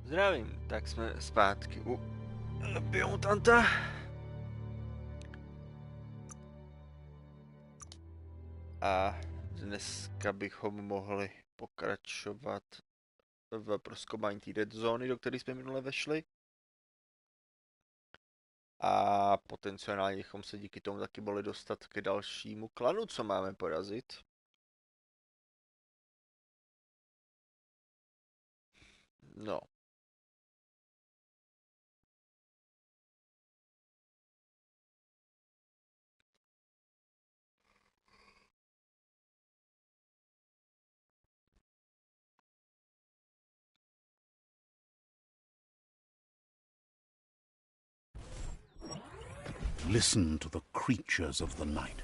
Zdravím, tak jsme zpátky u Biomutanta. A dneska bychom mohli pokračovat v prozkoumání té dead zóny, do které jsme minule vešli. A potenciálně bychom se díky tomu taky mohli dostat k dalšímu klanu, co máme porazit. No. Listen to the creatures of the night.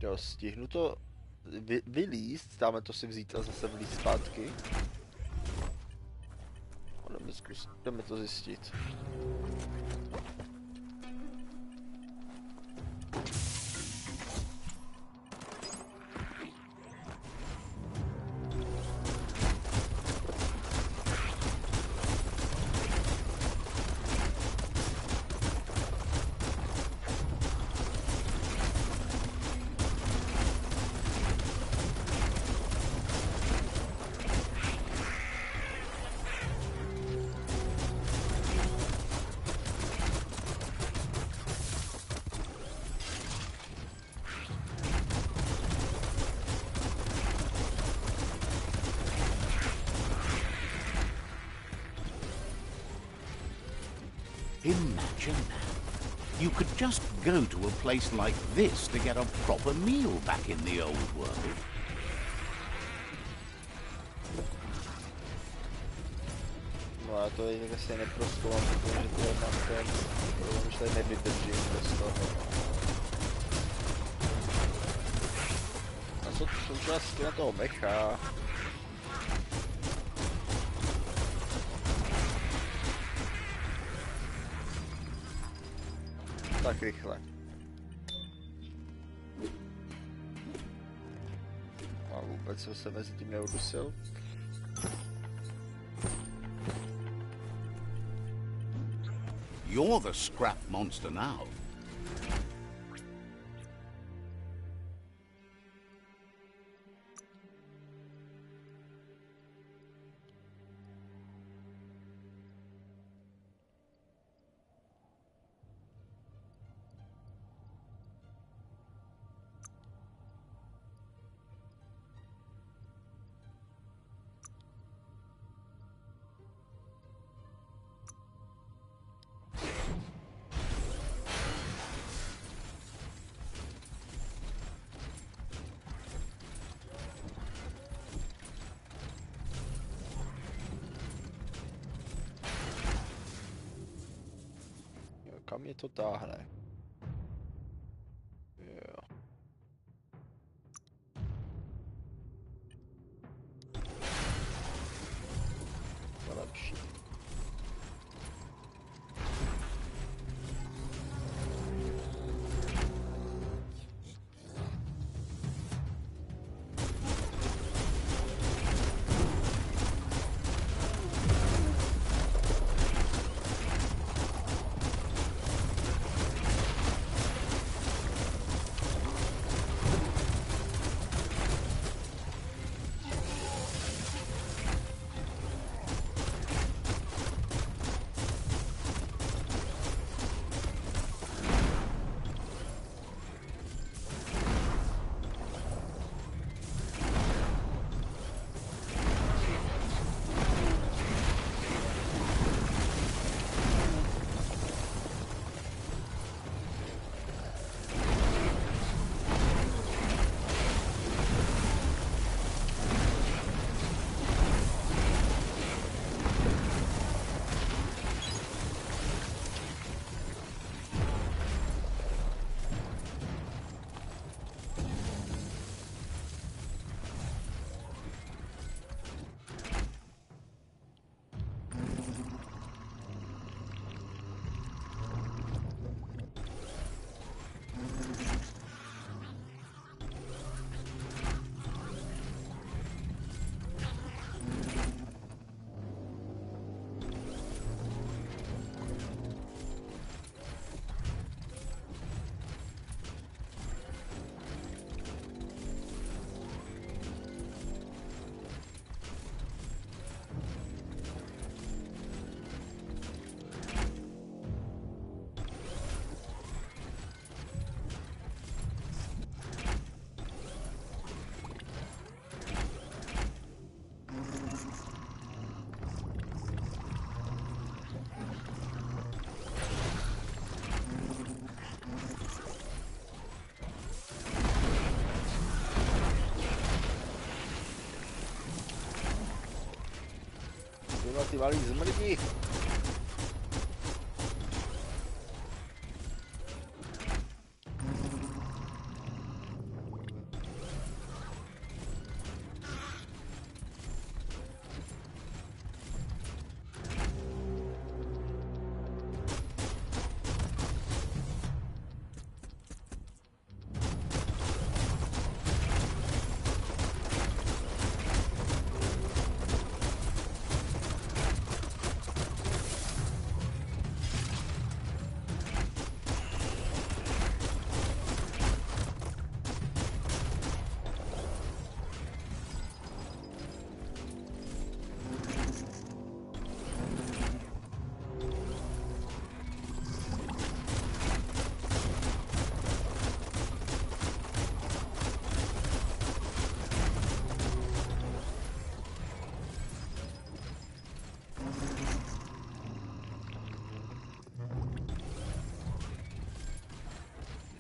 Jo, stihnu to vylízt, dáme to si vzít a zase vylízt zpátky. Jdeme to zjistit. Imagine that. You could just go to a place like this to get a proper meal back in the old world. No a to je vlastně neprozkoumám, protože to je tam ten, už tady nevydržím bez toho. A co to součástky na toho mecha? Tak rychle. A vůbec jsem se mezi tím neudusil. You're the scrap monster now. Kam mě to táhne? Jo. To lepší. ty malý zmrdi.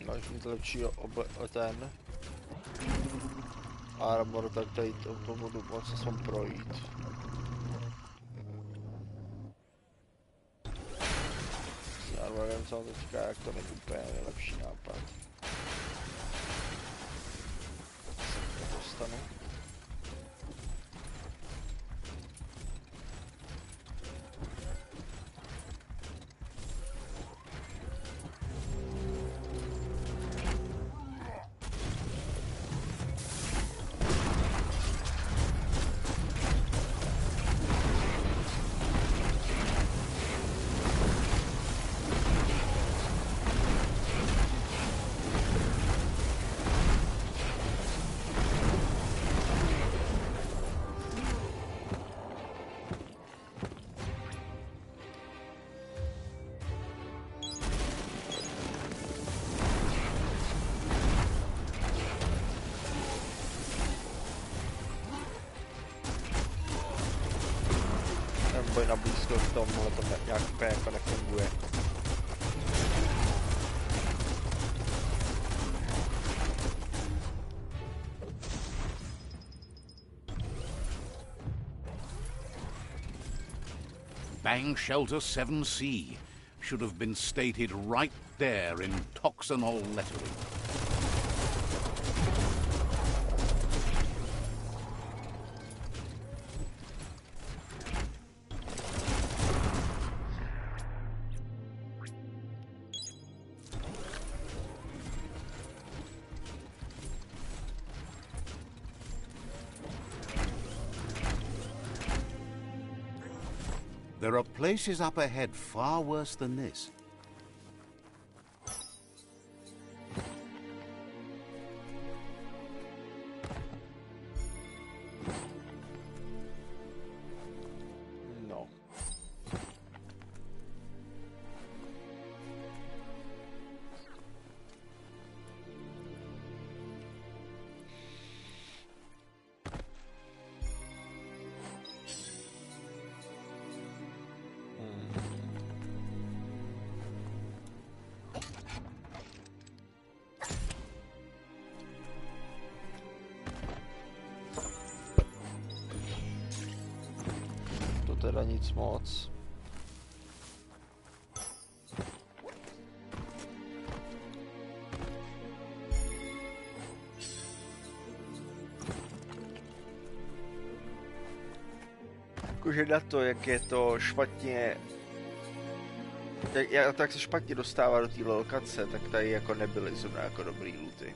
Máš mít lepší ten armor, tak tady to budu moc se svým projít. S armorem jsem teďka, jak to není úplně nejlepší nápad. To dostanu. Boj na blízko v tomhle to nějak úplně jako nefunguje. Bang Shelter 7C should have been stated right there in toxanol lettering. There are places up ahead far worse than this. No. Teda nic moc. Jakože na to, jak je to špatně, jak se špatně dostává do té lokace, tak tady jako nebyly zrovna jako dobrý looty.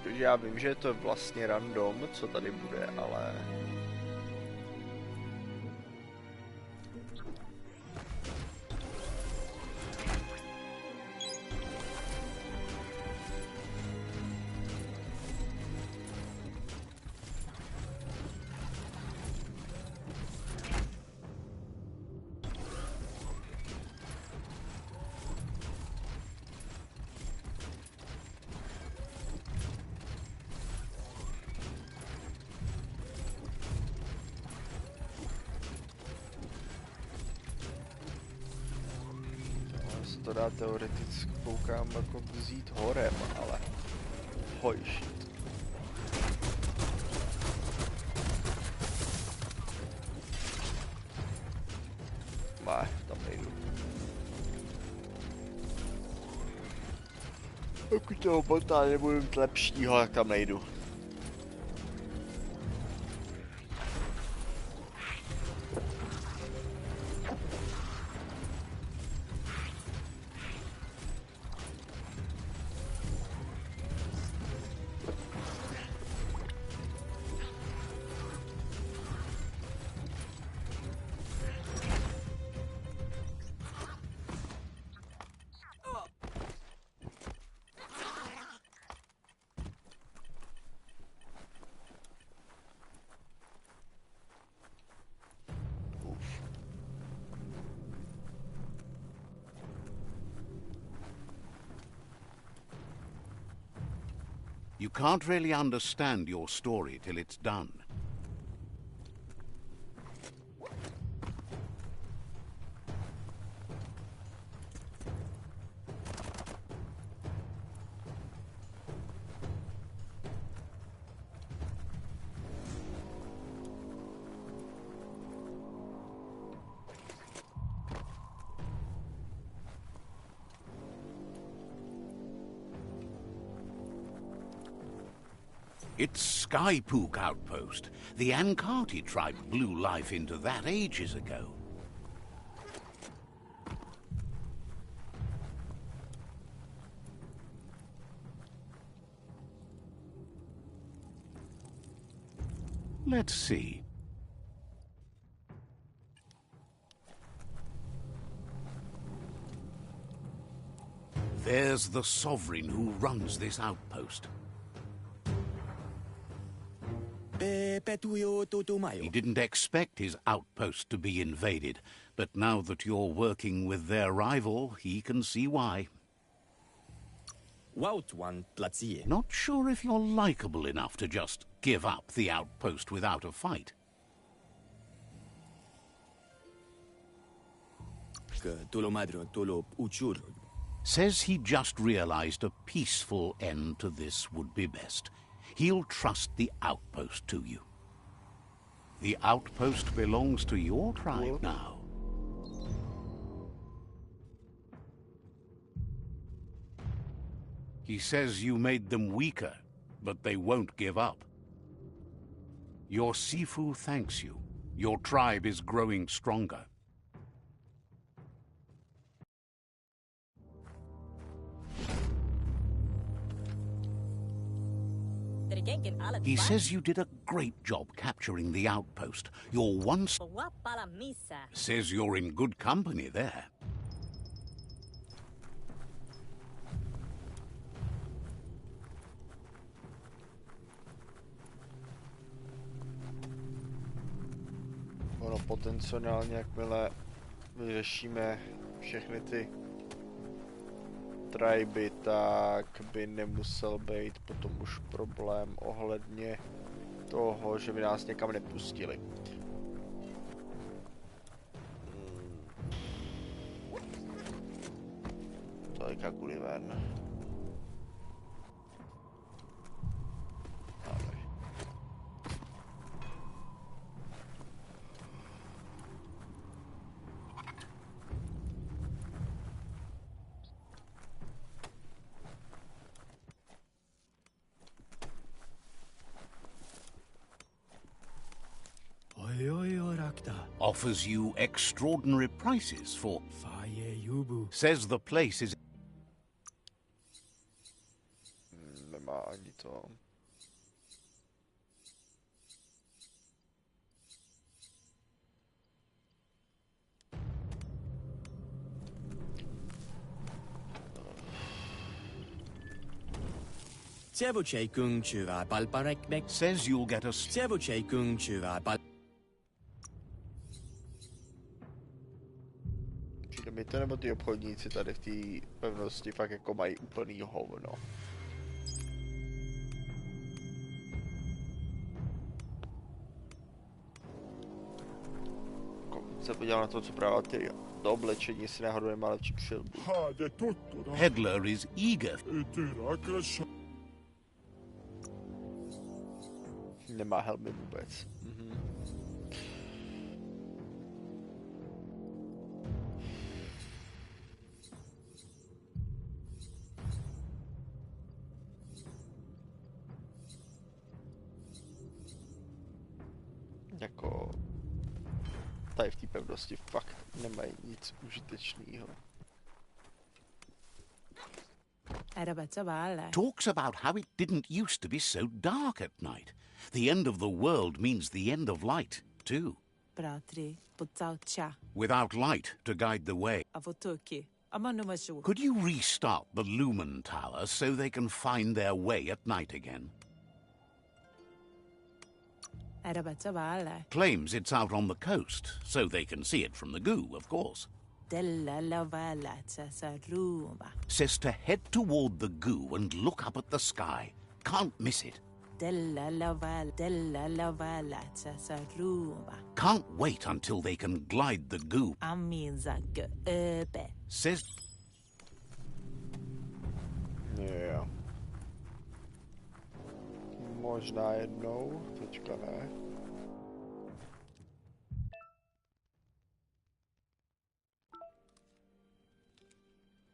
Takže já vím, že je to vlastně random, co tady bude, ale... To dá teoreticky, koukám, jako vzít horem, ale hoj shit. tam nejdu. Pokud toho bota nebudu mít lepšího, tak tam nejdu. You can't really understand your story till it's done. It's Skypook Outpost. The Ankati tribe blew life into that ages ago. Let's see. There's the sovereign who runs this outpost. He didn't expect his outpost to be invaded, but now that you're working with their rival, he can see why. Not sure if you're likable enough to just give up the outpost without a fight. Says he just realized a peaceful end to this would be best. He'll trust the outpost to you. The outpost belongs to your tribe now. He says you made them weaker, but they won't give up. Your Sifu thanks you. Your tribe is growing stronger. He says you did a great job capturing the outpost. You're says you're in good company there. Ono potenciálně, jakmile vyřešíme všechny ty triby, tak by nemusel být potom už problém ohledně toho, že by nás někam nepustili. To je kakuli ven. Offers you extraordinary prices for... Says the place is... Nemá ani to. Says you'll get a... Přijde mi to, nebo ty obchodníci tady v té pevnosti fakt jako mají úplný hovno. Se podíval na to, co právě ty do oblečení si náhodou nemá lepší přilbu. Peddler is eager. Nemá helmy vůbec. jako tady v té pevnosti fakt nemají nic užitečného. Talks about how it didn't used to be so dark at night. The end of the world means the end of light, too. Without light to guide the way. Could you restart the Lumen Tower so they can find their way at night again? Claims it's out on the coast, so they can see it from the goo, of course. Says to head toward the goo and look up at the sky. Can't miss it. Can't wait until they can glide the goo. Says... Yeah. Možná jednou, teďka ne.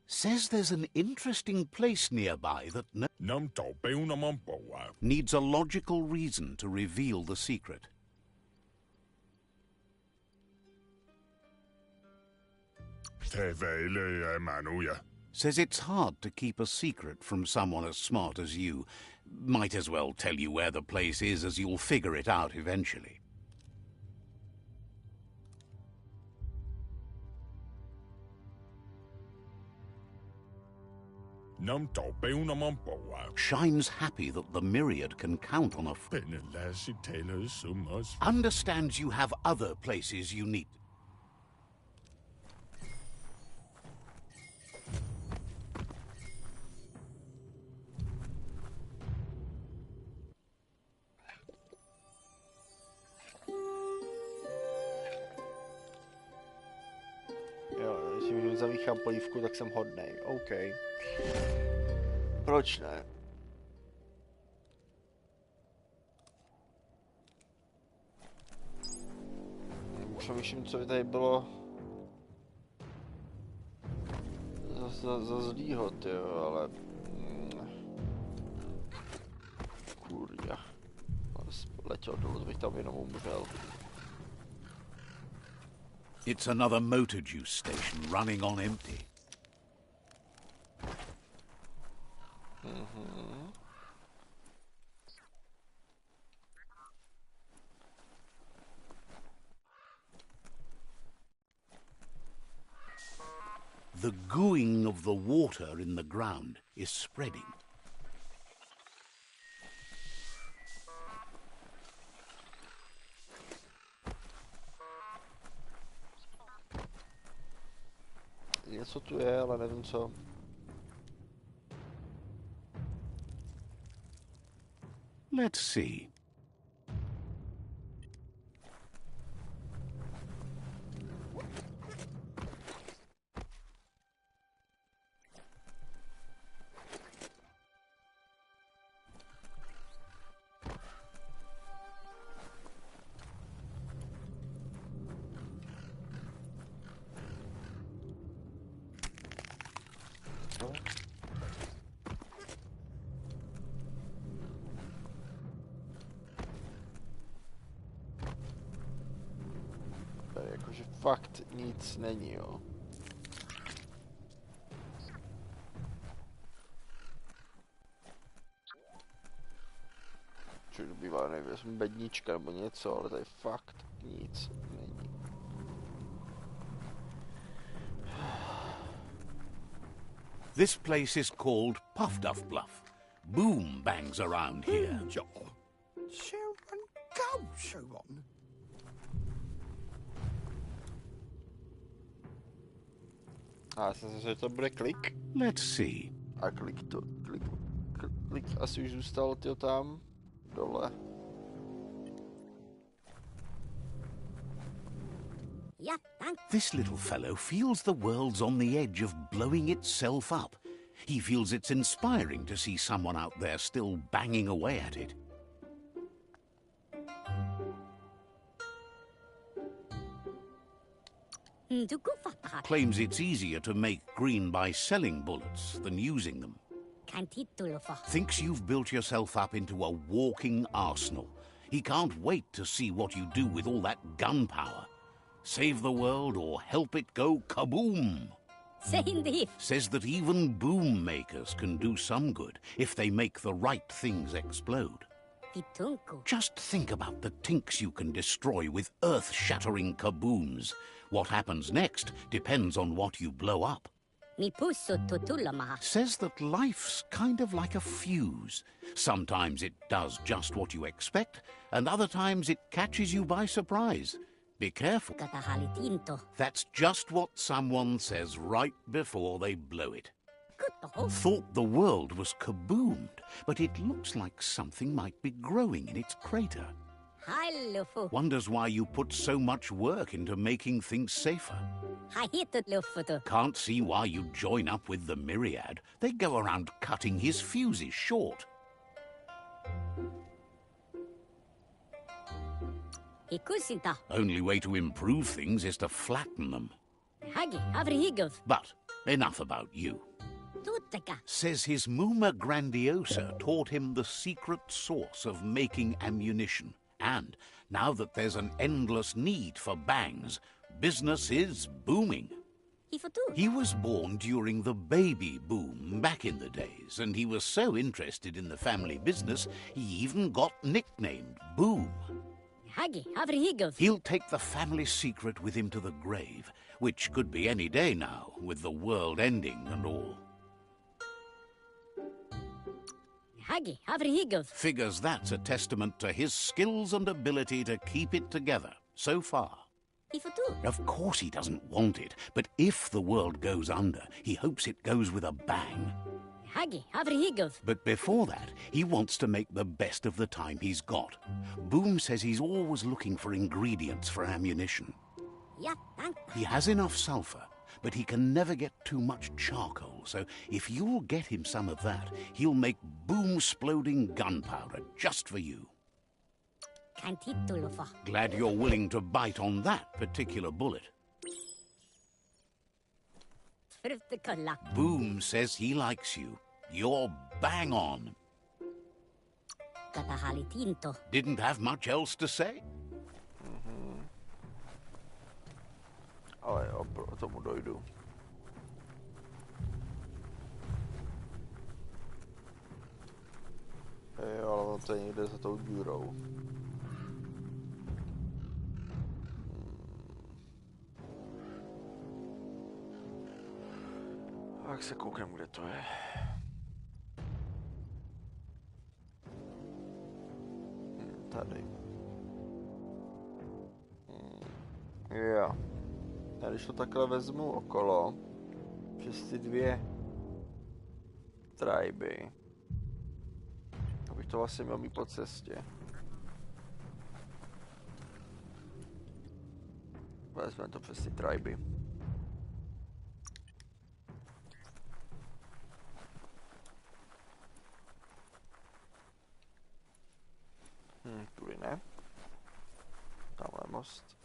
Says there's an interesting place nearby that needs a logical reason to reveal the secret. Says it's hard to keep a secret from someone as smart as you. Might as well tell you where the place is, as you'll figure it out eventually. Shine's happy that the Myriad can count on a understands you have other places you need. Jo, když zamíchám polívku, tak jsem hodnej. OK. Proč ne? Přemýšlím, co by tady bylo za zlýho, tyjo, ale... Kurňa. Letěl dolů, bych tam jenom umřel. It's another motor juice station running on empty. The gooing of the water in the ground is spreading. Něco tu je, ale nevím co. Let's see. Tady jakože fakt nic není, jo. Čili bývá, nevím, bednička nebo něco, ale tady fakt nic není. This place is called Puff Duff Bluff. Boom bangs around here. A já jsem si, že to bude klik. Let's see. A klik asi už zůstal, tyjo, tam dole. This little fellow feels the world's on the edge of blowing itself up. He feels it's inspiring to see someone out there still banging away at it. Claims it's easier to make green by selling bullets than using them. Thinks you've built yourself up into a walking arsenal. He can't wait to see what you do with all that gunpowder. Save the world or help it go kaboom. Say indeed. Says that even boom makers can do some good if they make the right things explode. Pitunku. Just think about the tinks you can destroy with earth-shattering kabooms. What happens next depends on what you blow up. Mi pusso tutulamaha. Says that life's kind of like a fuse. Sometimes it does just what you expect, and other times it catches you by surprise. Be careful. Katahalitinto. That's just what someone says right before they blow it. Kuto. Thought the world was kaboomed, but it looks like something might be growing in its crater. Hallufu. Wonders why you put so much work into making things safer. Hahitut lufutu. Can't see why you join up with the Myriad. They go around cutting his fuses short. Hikusinta. Only way to improve things is to flatten them. Hagi. Avrihigov. But enough about you. Tuteka. Says his Muma Grandiosa taught him the secret source of making ammunition. And now that there's an endless need for bangs, business is booming. Hifutu. He was born during the baby boom back in the days, and he was so interested in the family business, he even got nicknamed Boom. Hagi. Avrihigov. He'll take the family secret with him to the grave, which could be any day now, with the world ending and all. Hagi. Avrihigov. Figures that's a testament to his skills and ability to keep it together, so far. Hifutu. Of course he doesn't want it, but if the world goes under, he hopes it goes with a bang. Hagi. Avrihigov. But before that, he wants to make the best of the time he's got. Boom says he's always looking for ingredients for ammunition. Ya tank. He has enough sulfur, but he can never get too much charcoal, so if you'll get him some of that, he'll make boom-sploding gunpowder just for you. Kantitulufa. Glad you're willing to bite on that particular bullet. Frutikolla. Boom says he likes you. You're bang on. Katahalitinto. Didn't have much else to say. Ale jo, pro tomu dojdu. Jo, ale on to je někde za tou dírou. Tak se kouknem, kde to je. Tady. Jo. Já když to takhle vezmu okolo, přes ty dvě triby, abych to vlastně měl mít po cestě. Vezmeme to přes ty triby. Tudy ne. Tamhle most.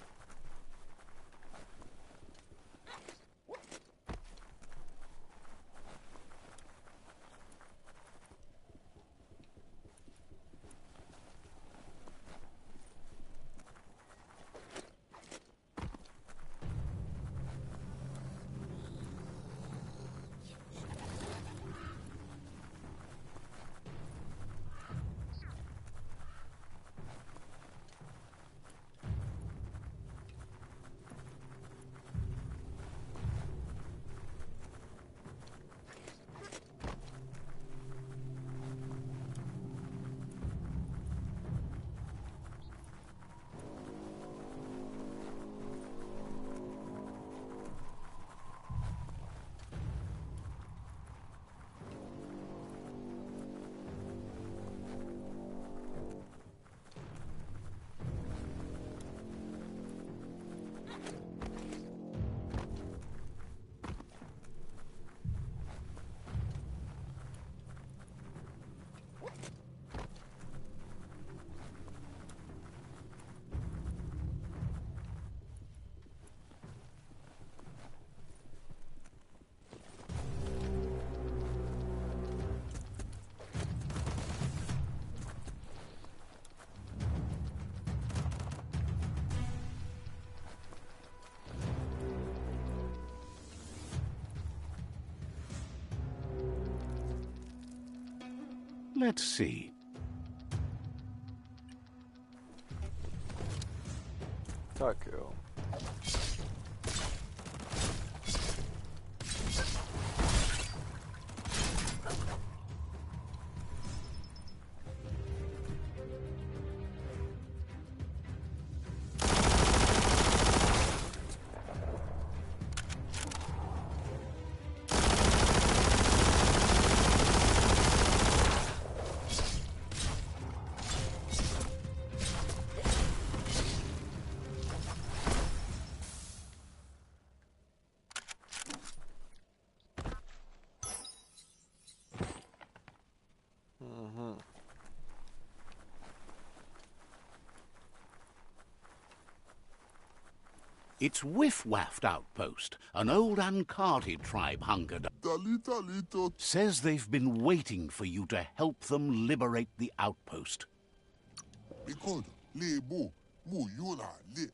Let's see. Tak jo. It's Whiff-Waffed Outpost, an old Ankati tribe hungered. Says they've been waiting for you to help them liberate the outpost.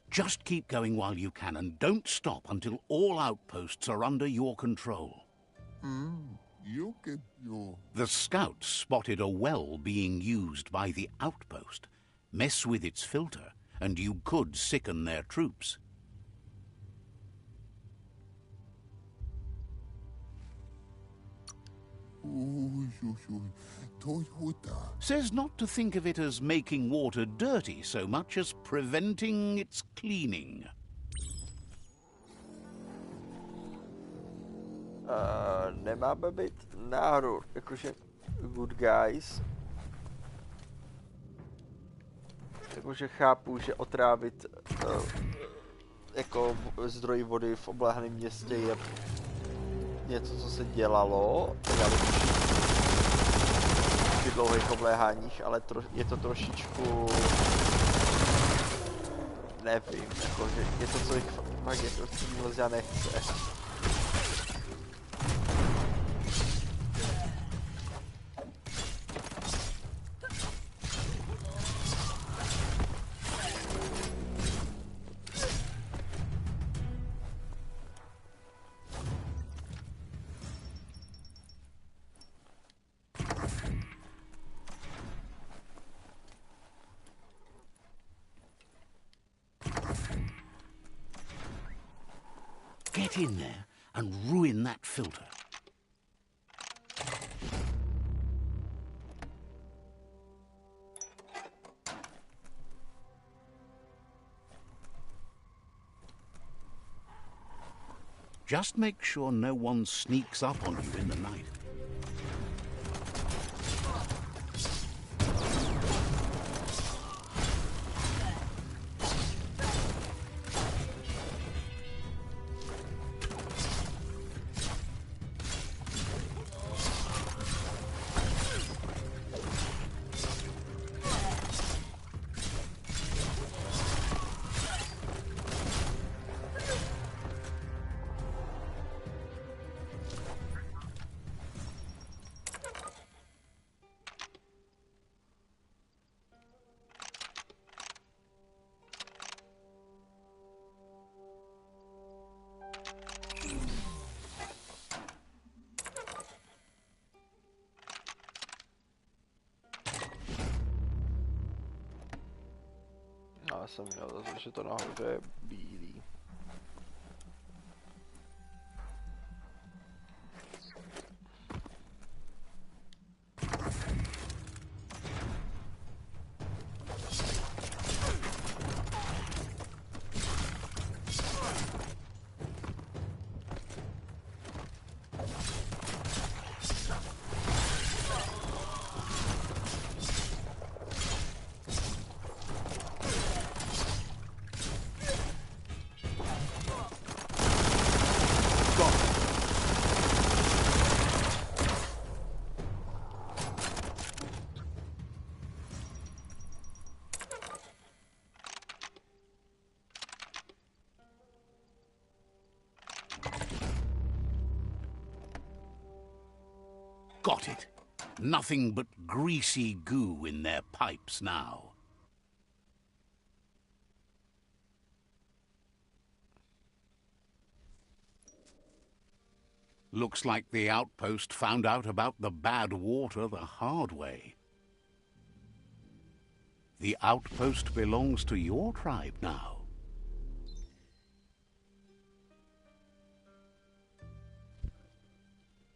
Just keep going while you can and don't stop until all outposts are under your control. The scouts spotted a well being used by the outpost. Mess with its filter and you could sicken their troops. Says not to think of it as making water dirty so much as preventing its cleaning. Nemáme být náhodou, jakože good guys. Jakože chápu, že otrávit jako zdroj vody v obléhaném městě je něco, co se dělalo. Já při dlouhých obléháních, ale je to trošičku... Nevím, jakože je to, co jich fakt je to, co moc já nechce. Get in there and ruin that filter. Just make sure no one sneaks up on you in the night. Já jsem měl za to, že to nahoře je bílý. Got it. Nothing but greasy goo in their pipes now. Looks like the outpost found out about the bad water the hard way. The outpost belongs to your tribe now.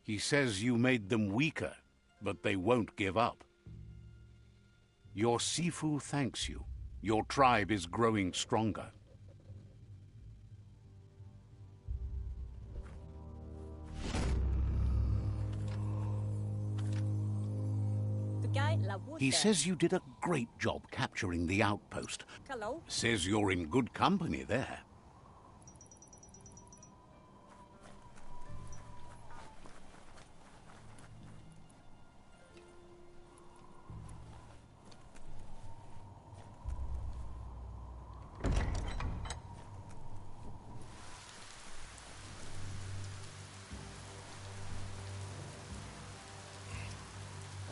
He says you made them weaker, but they won't give up. Your Sifu thanks you. Your tribe is growing stronger. He says you did a great job capturing the outpost. Hello. Says you're in good company there.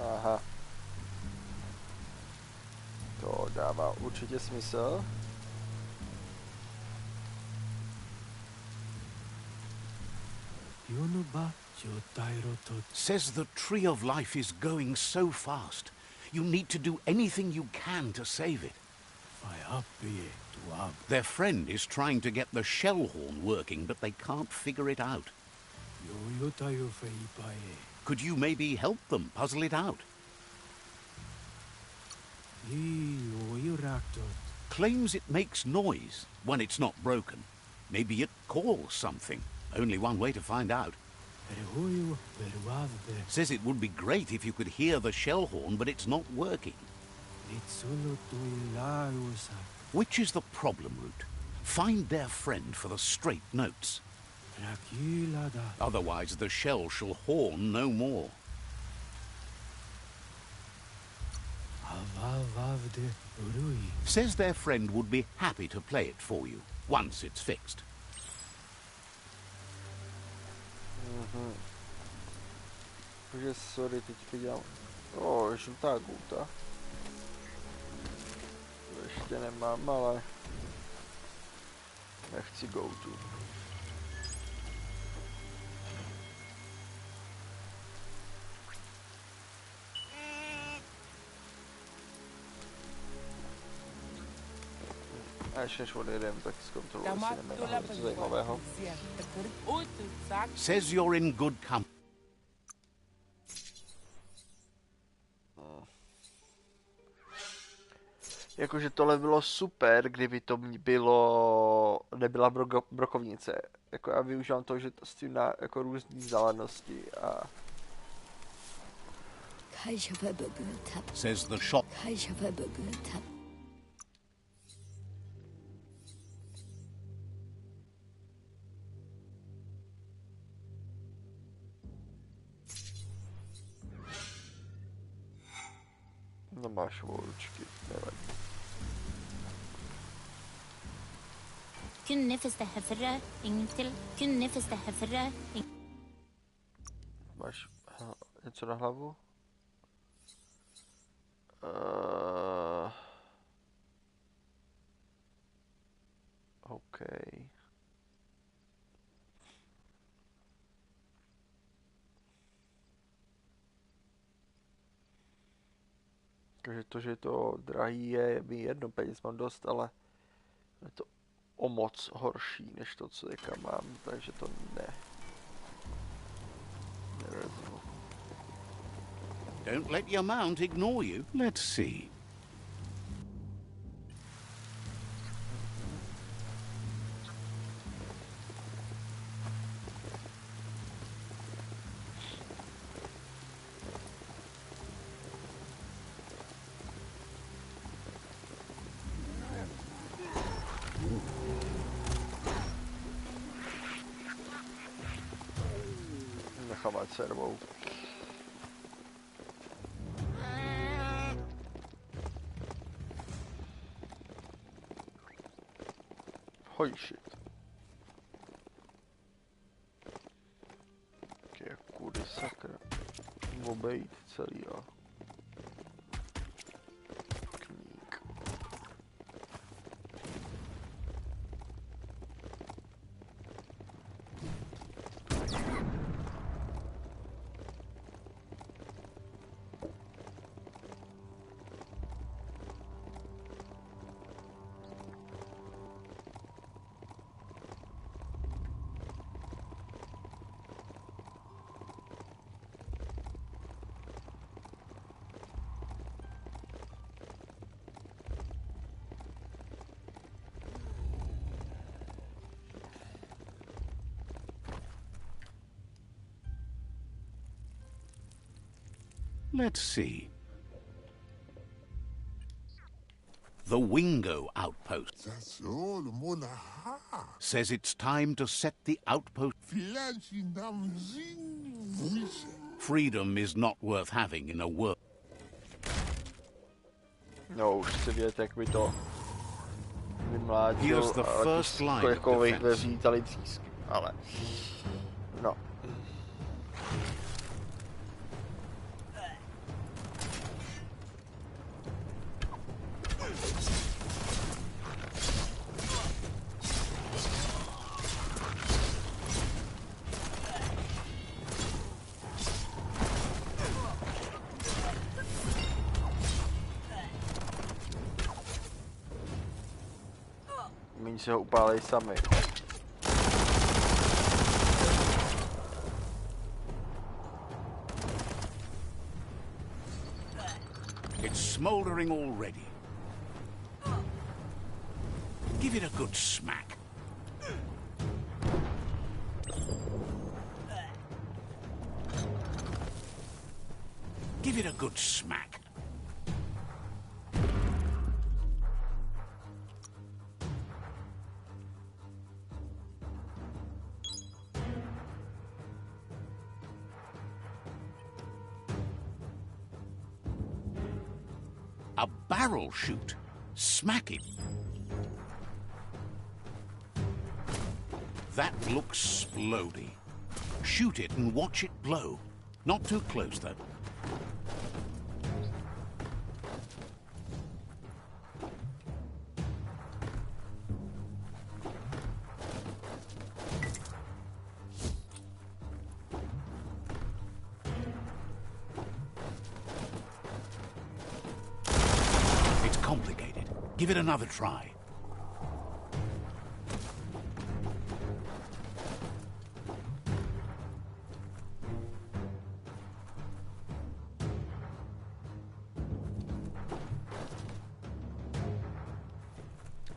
Aha. To dává určitě smysl. Says the tree of life is going so fast. You need to do anything you can to save it. Their friend is trying to get the shell horn working, but they can't figure it out. Could you maybe help them puzzle it out? Claims it makes noise when it's not broken. Maybe it calls something. Only one way to find out. Says it would be great if you could hear the shell horn, but it's not working. Which is the problem route? Find their friend for the straight notes. Otherwise the shell shall horn no more. Says their friend would be happy to play it for you, once it's fixed. Takže sorry, teď dělám. Žlutá gouta. To ještě nemám, ale nechci goutu. A ještě než odjedem, tak zkontroluji, jestli nemáme něco zajímavého. Says you're in good company. Jakože tohle bylo super, kdyby to bylo, nebyla brokovnice. Jako já využívám to, že to s tím na jako různý vzdálenosti a... Says the shop. No máš ručky, nevadí. Máš něco na hlavu? OK. Takže to, že je to drahý, je mi jedno, peněz mám dost, ale je to o moc horší, než to, co teďka mám, takže to nevezmu. Don't let your mount ignore you. Let's see. Nechávat servou. Holy shit. Jak kudy sakra. Obejít celý, jo. Kník. Let's see. The Wingo outpost says it's time to set the outpost. Freedom is not worth having in a world. No, už chci vědět, jak by to vymládil Here's the first line of jako defense. vyvítali třísky, ale no. Míň si ho upálej sami. It's smoldering already. Give it a good smack. Give it a good smack. A barrel shoot. Smack it. That looks splody. Shoot it and watch it blow. Not too close, though. It's complicated. Give it another try.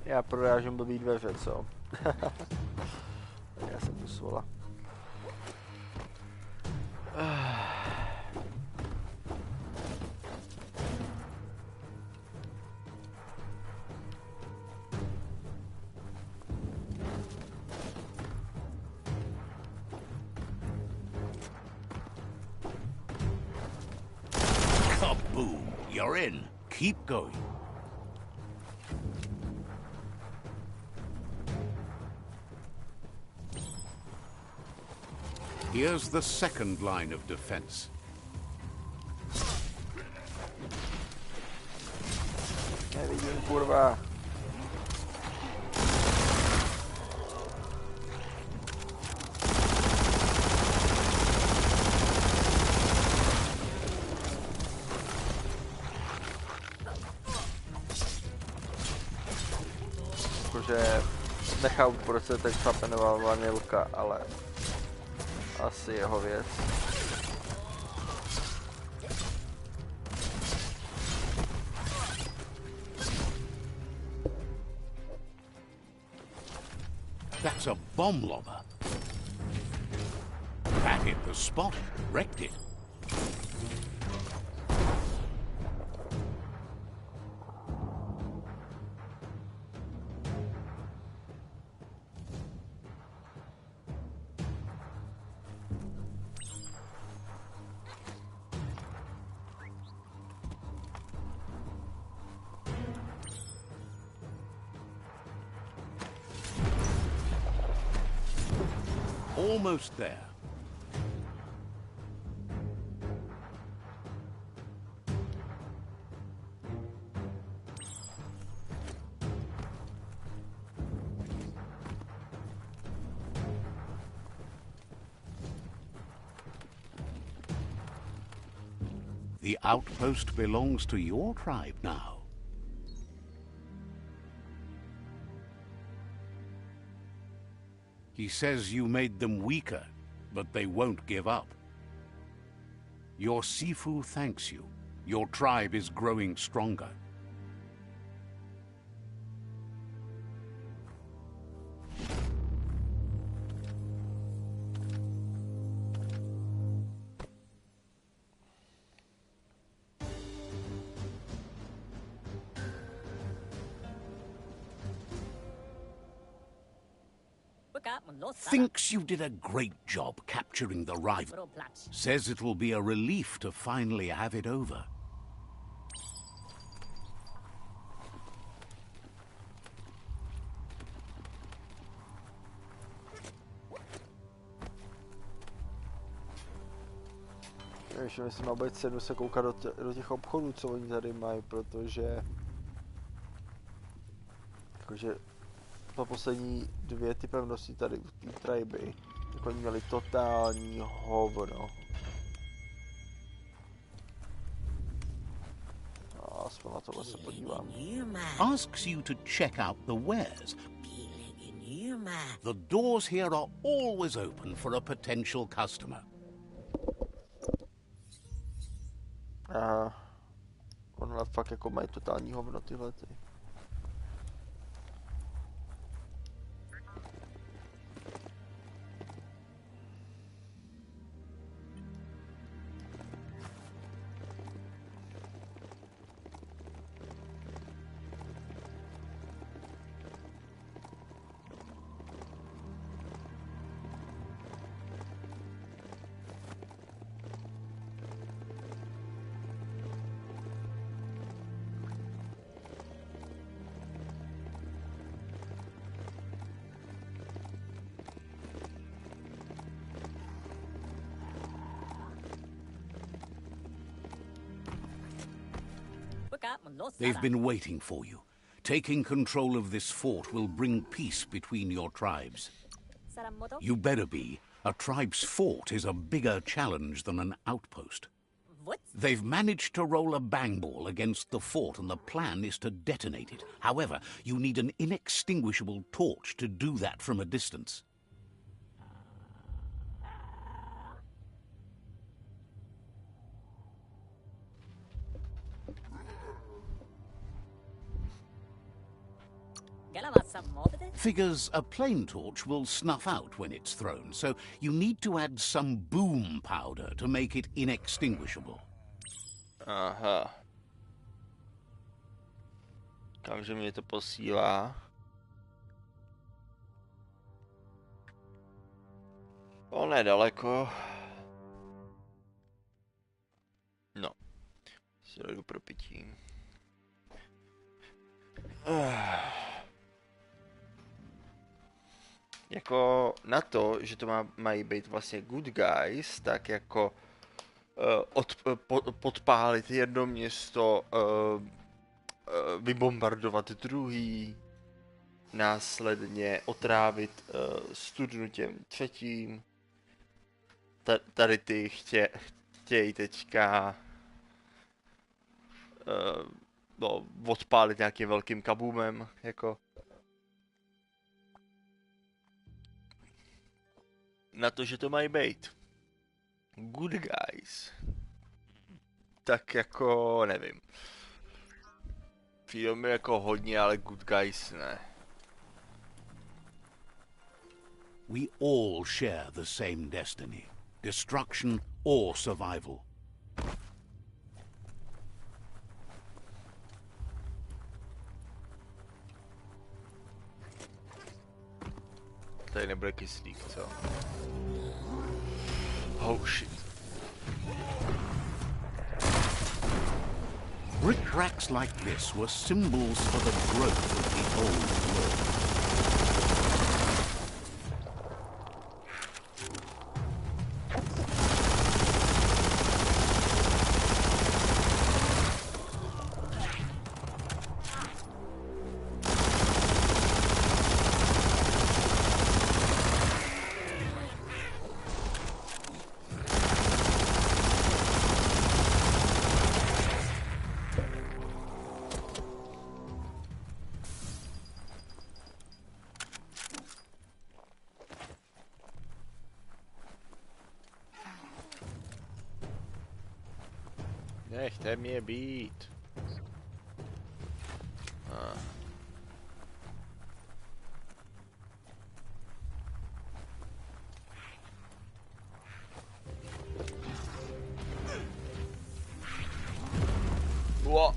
Já prorážím blbý dveře, co? Já jsem tu svola. Kaboom! You're in. Keep going. Here's the second line of defense. Nevidím, kurva. Jakože nechápu, proč se tak chlape jmenoval Vanilka, ale asi jeho věc. That's a bomb lobber. That hit the spot. Wrecked it. Almost there. The outpost belongs to your tribe now. He says you made them weaker, but they won't give up. Your Sifu thanks you. Your tribe is growing stronger. Thinks you did a great job capturing the rival. Says it'll be a relief to finally have it over. Takže myslím, má být cenu se koukat do těch obchodů, co oni tady mají, protože jakože po poslední 2 ty pevnosti tady u té triby, jako oni měli totální hovno. A aspoň na tohle se podívám. Asks you to check out the wares. The doors here are always open for a potential customer. Ona fakt jako mají totální hovno tyhle ty. They've been waiting for you. Taking control of this fort will bring peace between your tribes. You better be. A tribe's fort is a bigger challenge than an outpost. They've managed to roll a bang ball against the fort, and the plan is to detonate it. However, you need an inextinguishable torch to do that from a distance. Figures a plain torch will snuff out when it's thrown, so you need to add some boom powder to make it inextinguishable. Aha. Kamže mě to posílá? O, nedaleko. No. Si dojdu pro pití. Jako na to, že to mají být vlastně good guys, tak jako podpálit jedno město, vybombardovat druhý, následně otrávit studnu těm třetím. Tady ty chtějí teďka odpálit nějakým velkým kabumem, jako. Na to, že to mají být good guys, tak jako nevím. Přijde mi jako hodně, ale good guys ne. We all share the same destiny. Destruction or survival. Tady nebude kyslík, co? Oh shit. Brick racks like this were symbols for the growth of the old world. Nechte mě být. What?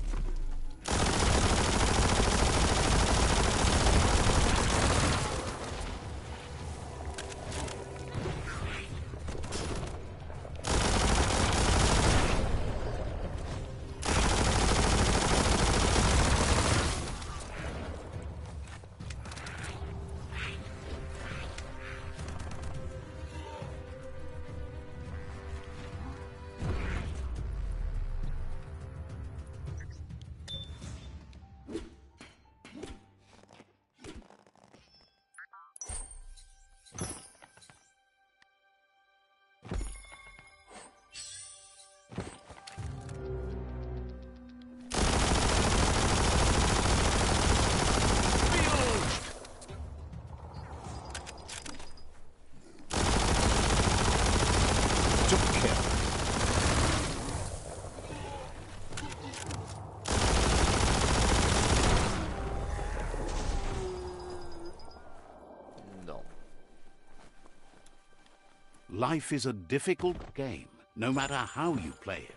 Life is a difficult game, no matter how you play it.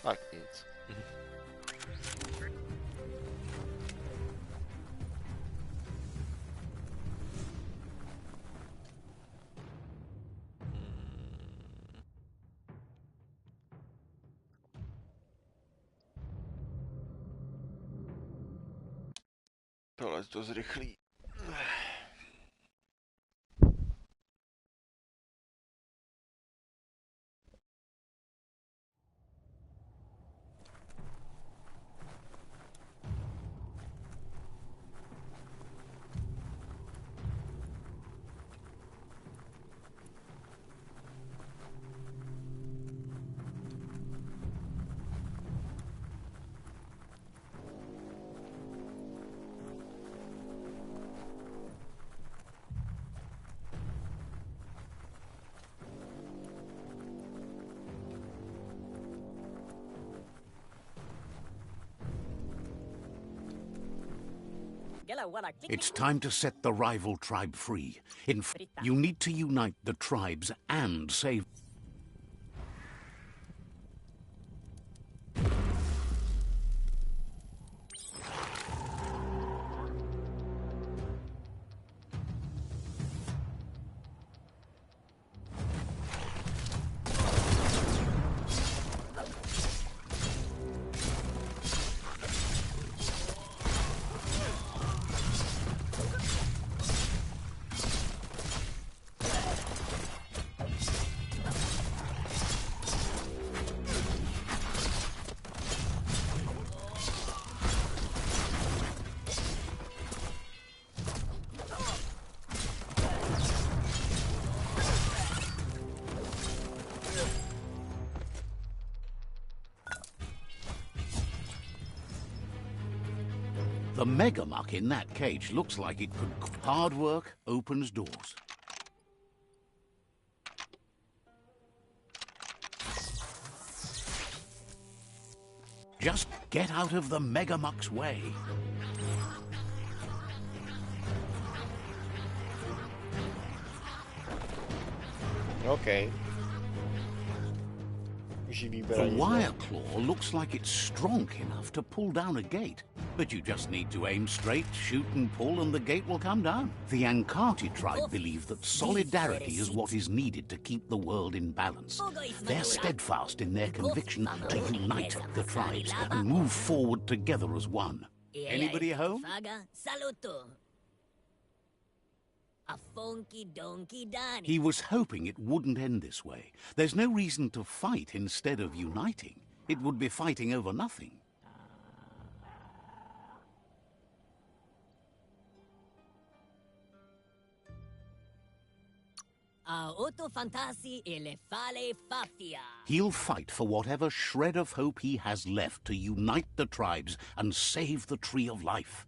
Tak nic. Tohle je to zrychlý. It's time to set the rival tribe free. You need to unite the tribes and save... The megamuck in that cage looks like it could... Hard work opens doors. Just get out of the megamuck's way. Okay. The wire claw looks like it's strong enough to pull down a gate. But you just need to aim straight, shoot and pull, and the gate will come down. The Ankati tribe believe that solidarity is what is needed to keep the world in balance. They're steadfast in their conviction to unite the tribes and move forward together as one. Anybody home? He was hoping it wouldn't end this way. There's no reason to fight instead of uniting. It would be fighting over nothing. He'll fight for whatever shred of hope he has left to unite the tribes and save the Tree of Life.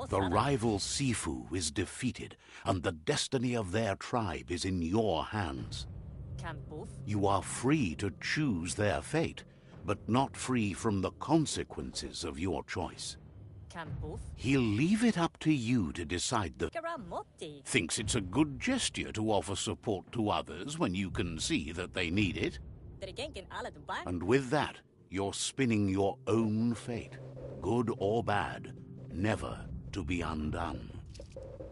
The rival Sifu is defeated, and the destiny of their tribe is in your hands. You are free to choose their fate, but not free from the consequences of your choice. He'll leave it up to you to decide Thinks it's a good gesture to offer support to others when you can see that they need it. And with that, you're spinning your own fate, good or bad, never to be undone.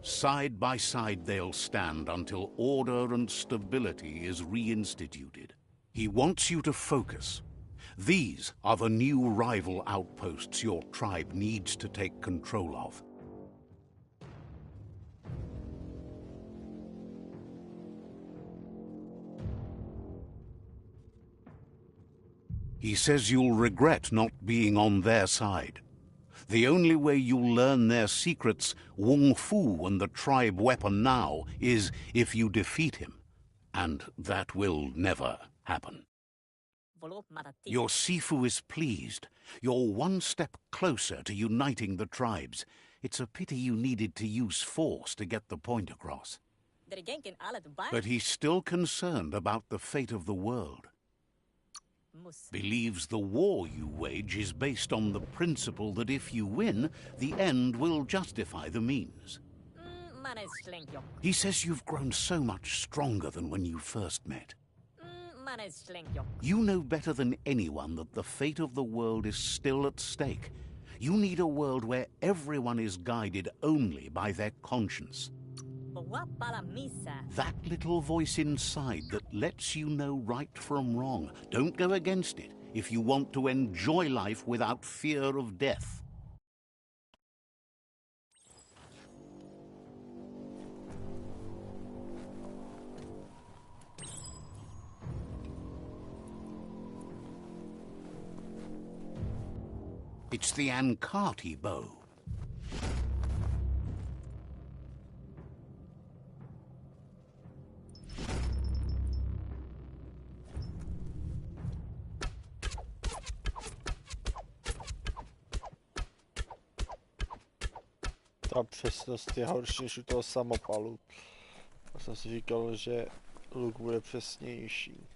Side by side they'll stand until order and stability is reinstituted. He wants you to focus. These are the new rival outposts your tribe needs to take control of. He says you'll regret not being on their side. The only way you'll learn their secrets, Wung Fu and the tribe weapon now, is if you defeat him. And that will never happen. Your Sifu is pleased. You're one step closer to uniting the tribes. It's a pity you needed to use force to get the point across. But he's still concerned about the fate of the world. Believes the war you wage is based on the principle that if you win, the end will justify the means. He says you've grown so much stronger than when you first met. You know better than anyone that the fate of the world is still at stake. You need a world where everyone is guided only by their conscience. That little voice inside that lets you know right from wrong. Don't go against it if you want to enjoy life without fear of death. It's the Ankati bow. Ta přesnost je horší než u toho samopalu. Já jsem si říkal, že luk bude přesnější.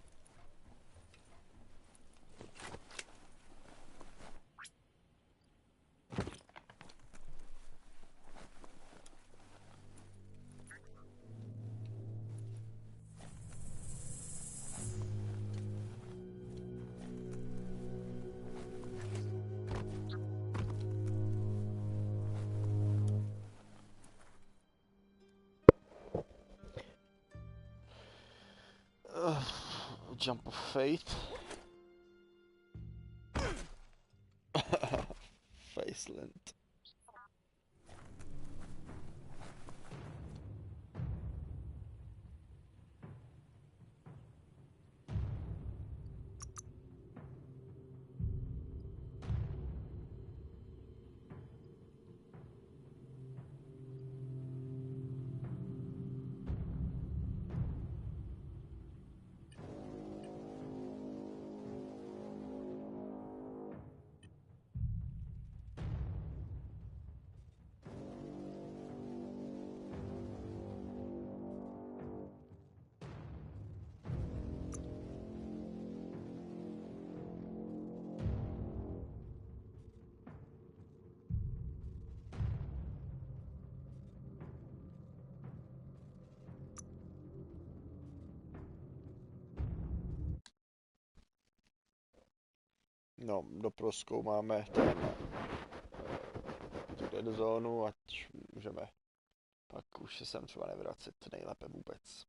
Jump of Fate. Facelint. No, doprozkoumáme ten dead zónu, ať můžeme pak už se sem třeba nevracet nejlépe vůbec.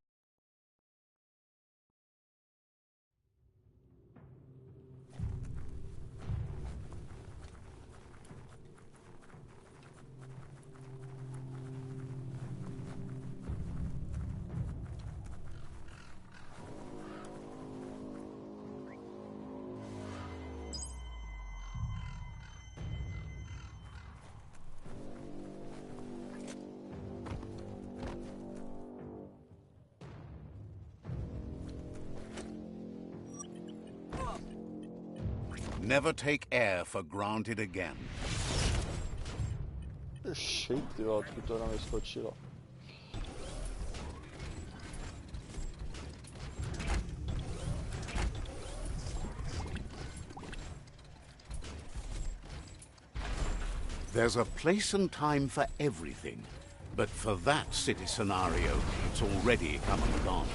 Never take air for granted again. Shit, ty vole, odkud to nám vyskočilo. There's a place and time for everything, but for that city scenario, it's already come and gone.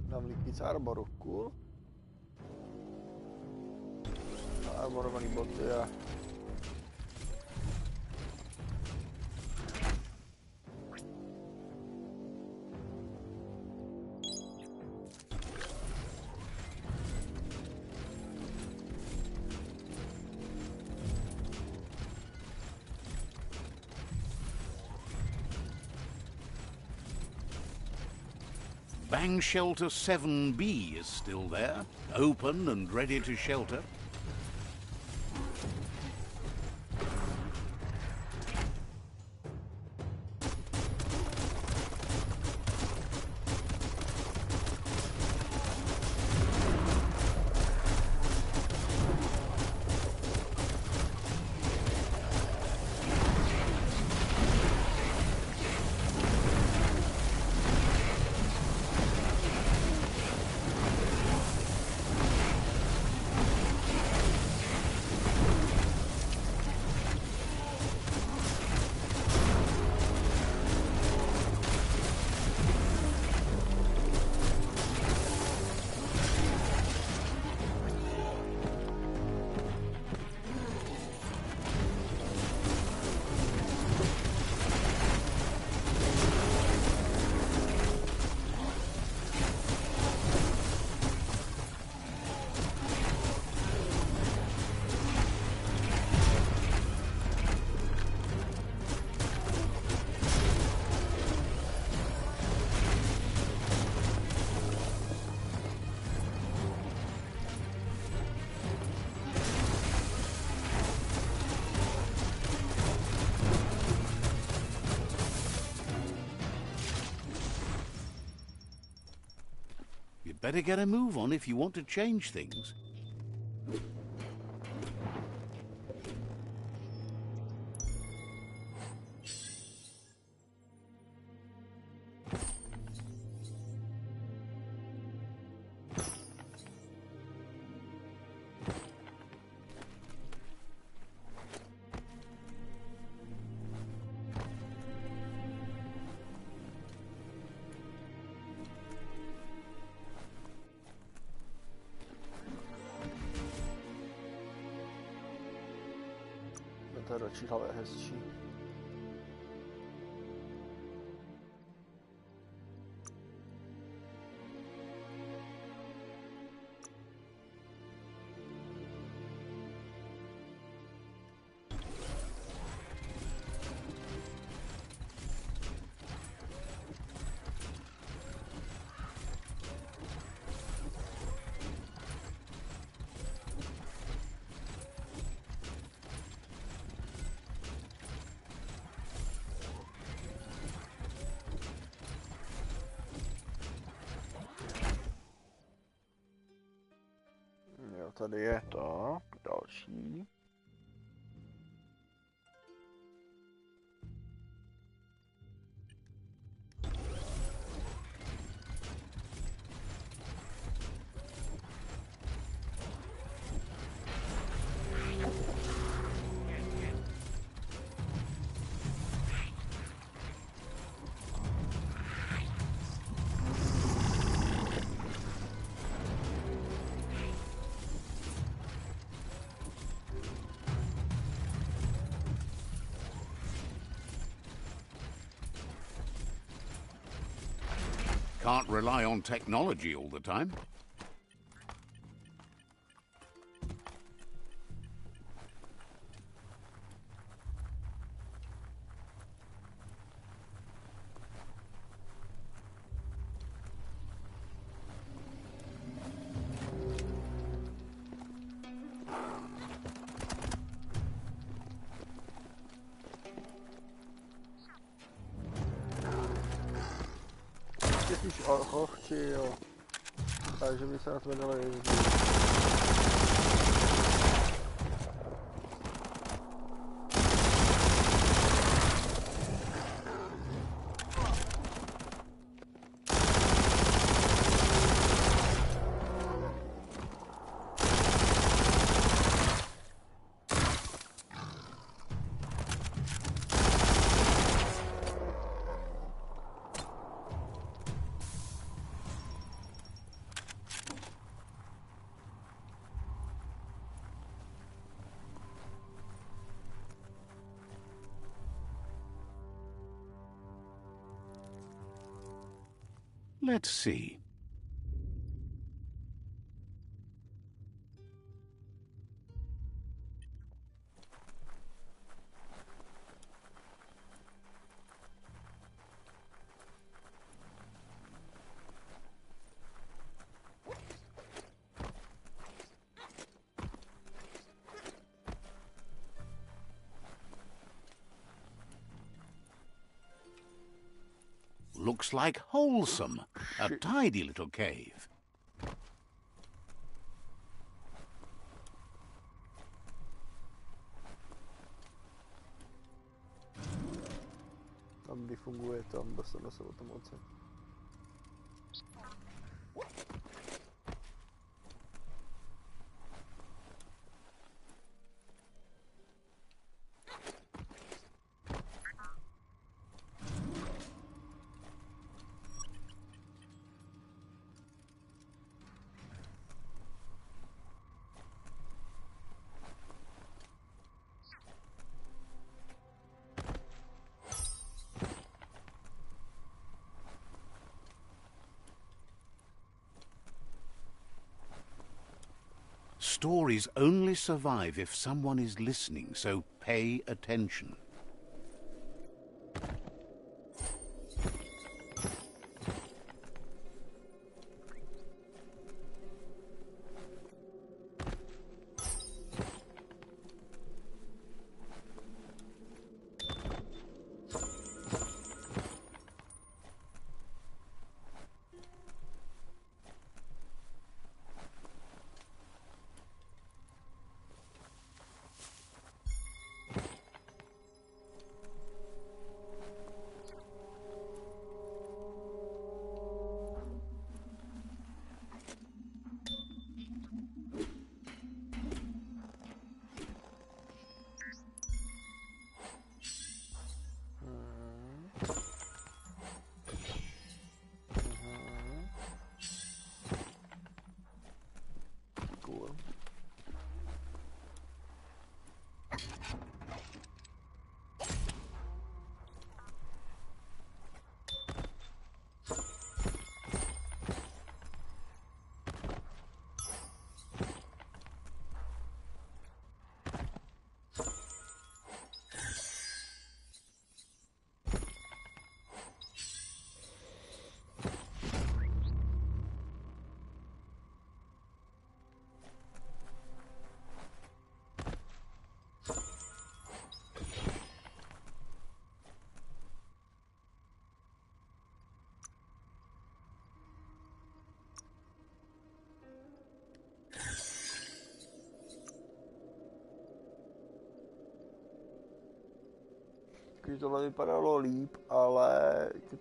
Nám lípí z armoru, cool. Armorovaný boty a... Bang Shelter 7B is still there, open and ready to shelter. Better get a move on if you want to change things. To ročí hlavě hezčí. Tady je to další. Can't rely on technology all the time. Hochči, jo. Takže by se na to dalo jezdit. Let's see. Looks like wholesome. A tidy little cave. Tam funguje tam, dostanu se o tom moci. Stories only survive if someone is listening, so pay attention. Takže tohle vypadalo líp, ale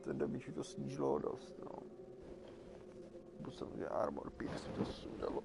ten damage to snížilo dost, no. Buď samozřejmě armor pierce to sundalo.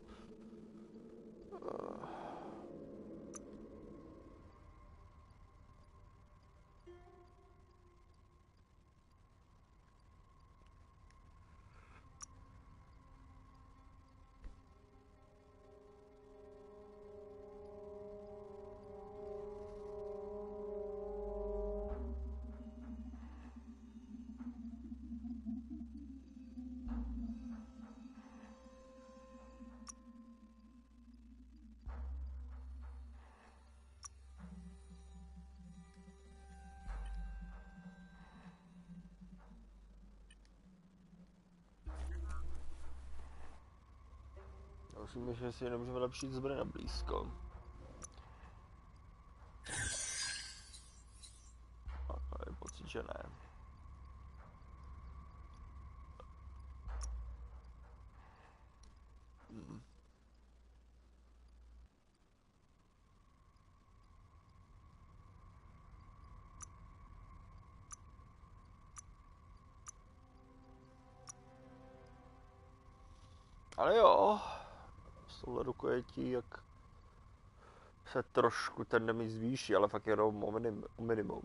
Myslím, že si nemůžeme lepšit zbraň na blízko. A je pocit, že ne. Ale jo, s touhle rukojetí, jak se trošku ten damage zvýší, ale fakt jenom o minimum.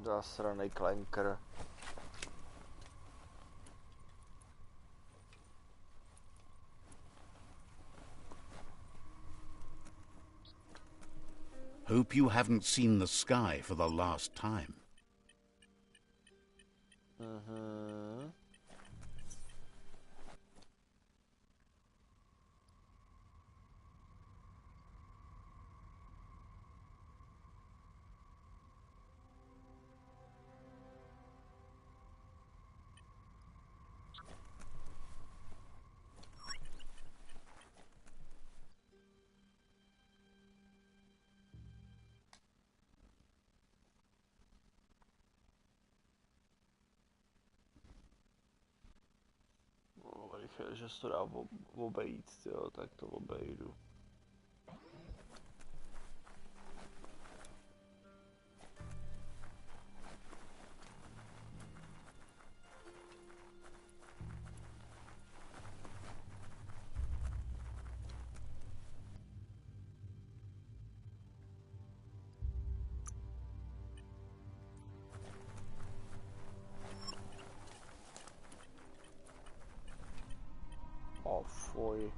Zasranej klenker. Hope you haven't seen the sky for the last time. Že se to dá obejít, jo, tak to obejdu. Fuj.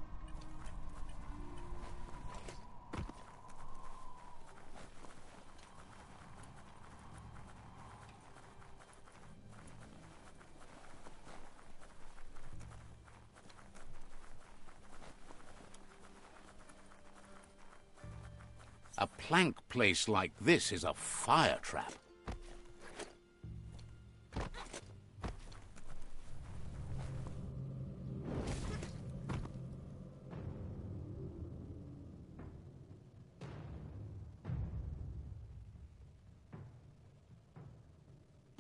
A plank place like this is a fire trap.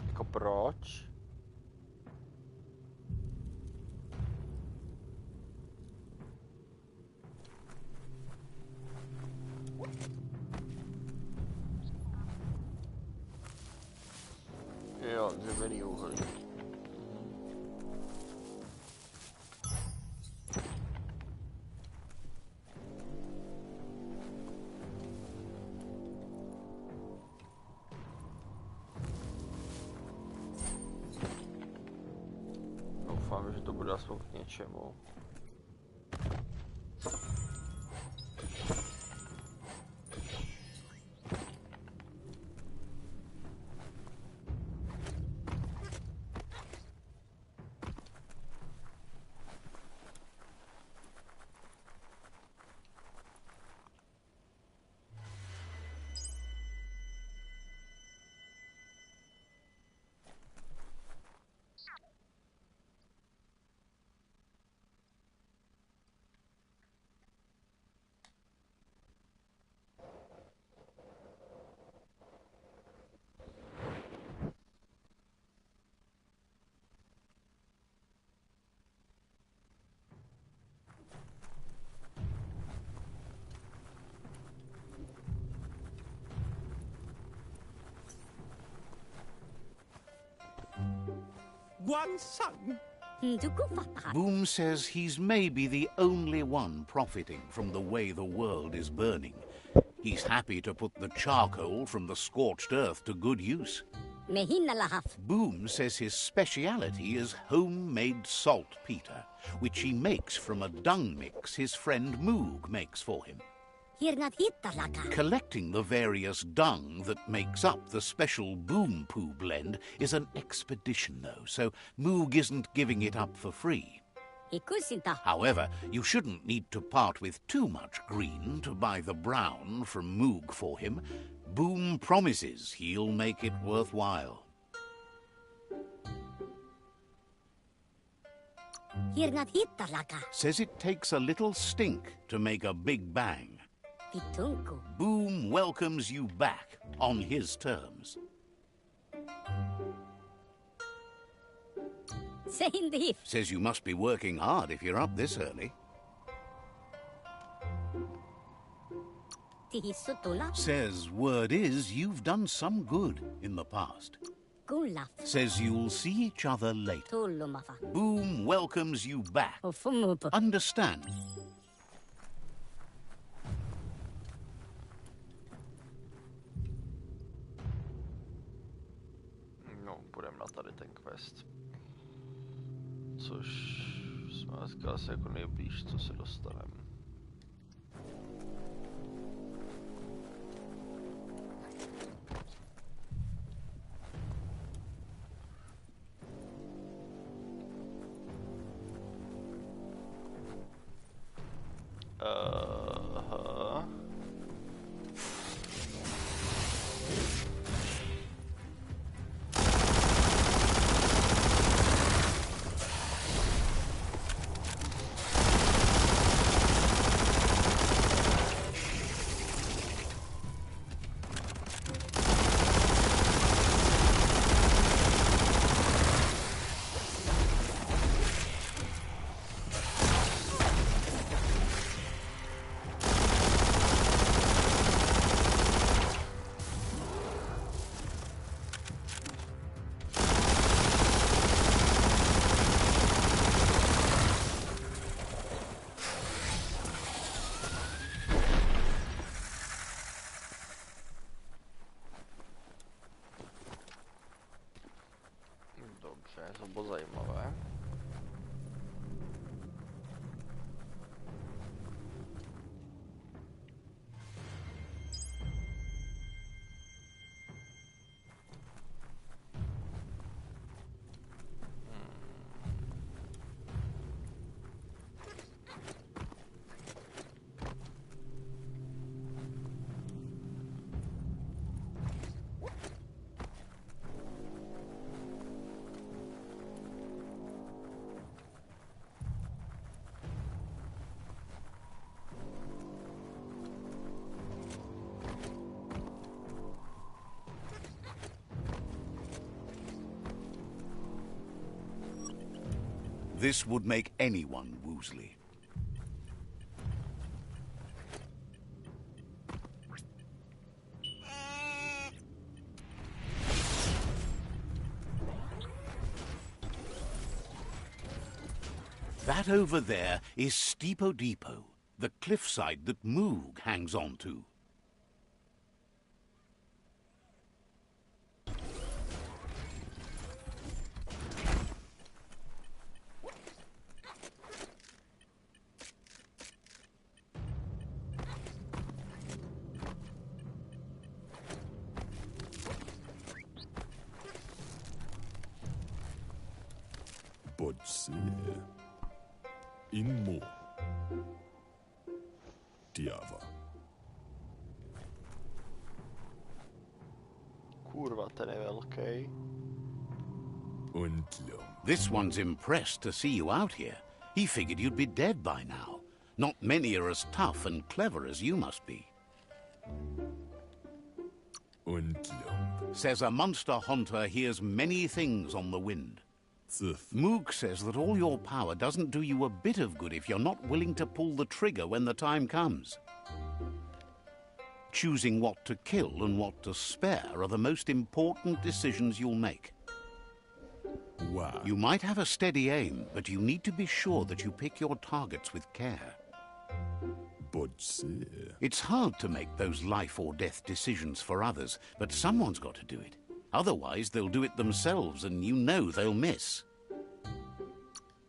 Jako proč? Jo, dřevěný uhlí. Doufám, že to bude aspoň k něčemu. One son. Ndugu Boom says he's maybe the only one profiting from the way the world is burning. He's happy to put the charcoal from the scorched earth to good use. Mehina lahaf. Boom says his speciality is homemade saltpeter, which he makes from a dung mix his friend Moog makes for him. Hirnat hittalaka. Collecting the various dung that makes up the special boom poo blend is an expedition, though, so Moog isn't giving it up for free. Ikusinta. However, you shouldn't need to part with too much green to buy the brown from Moog for him. Boom promises he'll make it worthwhile. Hirnat hittalaka. Says it takes a little stink to make a big bang. Pitunku. Boom welcomes you back on his terms. Se hindi. Says you must be working hard if you're up this early. Tihissutula. Says word is you've done some good in the past. Kulaf. Says you'll see each other later. Tullumafa. Boom welcomes you back. Ofumupu. Understand? No, půjdeme na tady ten quest. Což jsme dneska asi jako nejblíž, co se dostaneme. Dobře, to bylo zajímavé. This would make anyone woozly. That over there is Steepo Depot, the cliffside that Moog hangs on to. Bodse. Inmo. Diava. Kurva, ten je velký. Untlum. This one's impressed to see you out here. He figured you'd be dead by now. Not many are as tough and clever as you must be. Untlum. Says a monster hunter hears many things on the wind. Zith. Moog says that all your power doesn't do you a bit of good if you're not willing to pull the trigger when the time comes. Choosing what to kill and what to spare are the most important decisions you'll make. Wow. You might have a steady aim, but you need to be sure that you pick your targets with care. Bodse. It's hard to make those life or death decisions for others, but someone's got to do it. Otherwise, they'll do it themselves, and you know they'll miss.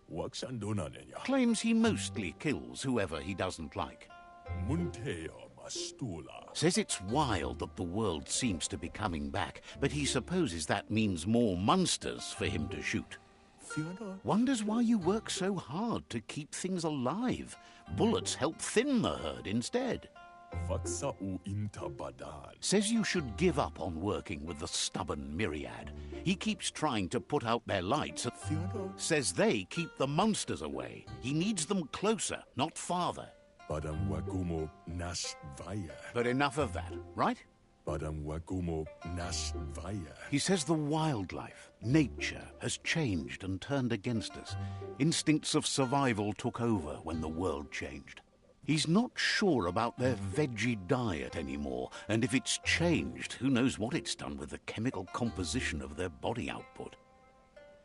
Waxandonanenya. Claims he mostly kills whoever he doesn't like. Munteo Stola. Says it's wild that the world seems to be coming back, but he supposes that means more monsters for him to shoot. Fiona. Wonders why you work so hard to keep things alive. Bullets help thin the herd instead. Faksa u inta badal. Says you should give up on working with the stubborn myriad. He keeps trying to put out their lights. Fiona. Says they keep the monsters away. He needs them closer, not farther. Badam wagumo nash vaya. But enough of that, right? Badam wagumo nash vaya. He says the wildlife, nature, has changed and turned against us. Instincts of survival took over when the world changed. He's not sure about their veggie diet anymore, and if it's changed, who knows what it's done with the chemical composition of their body output.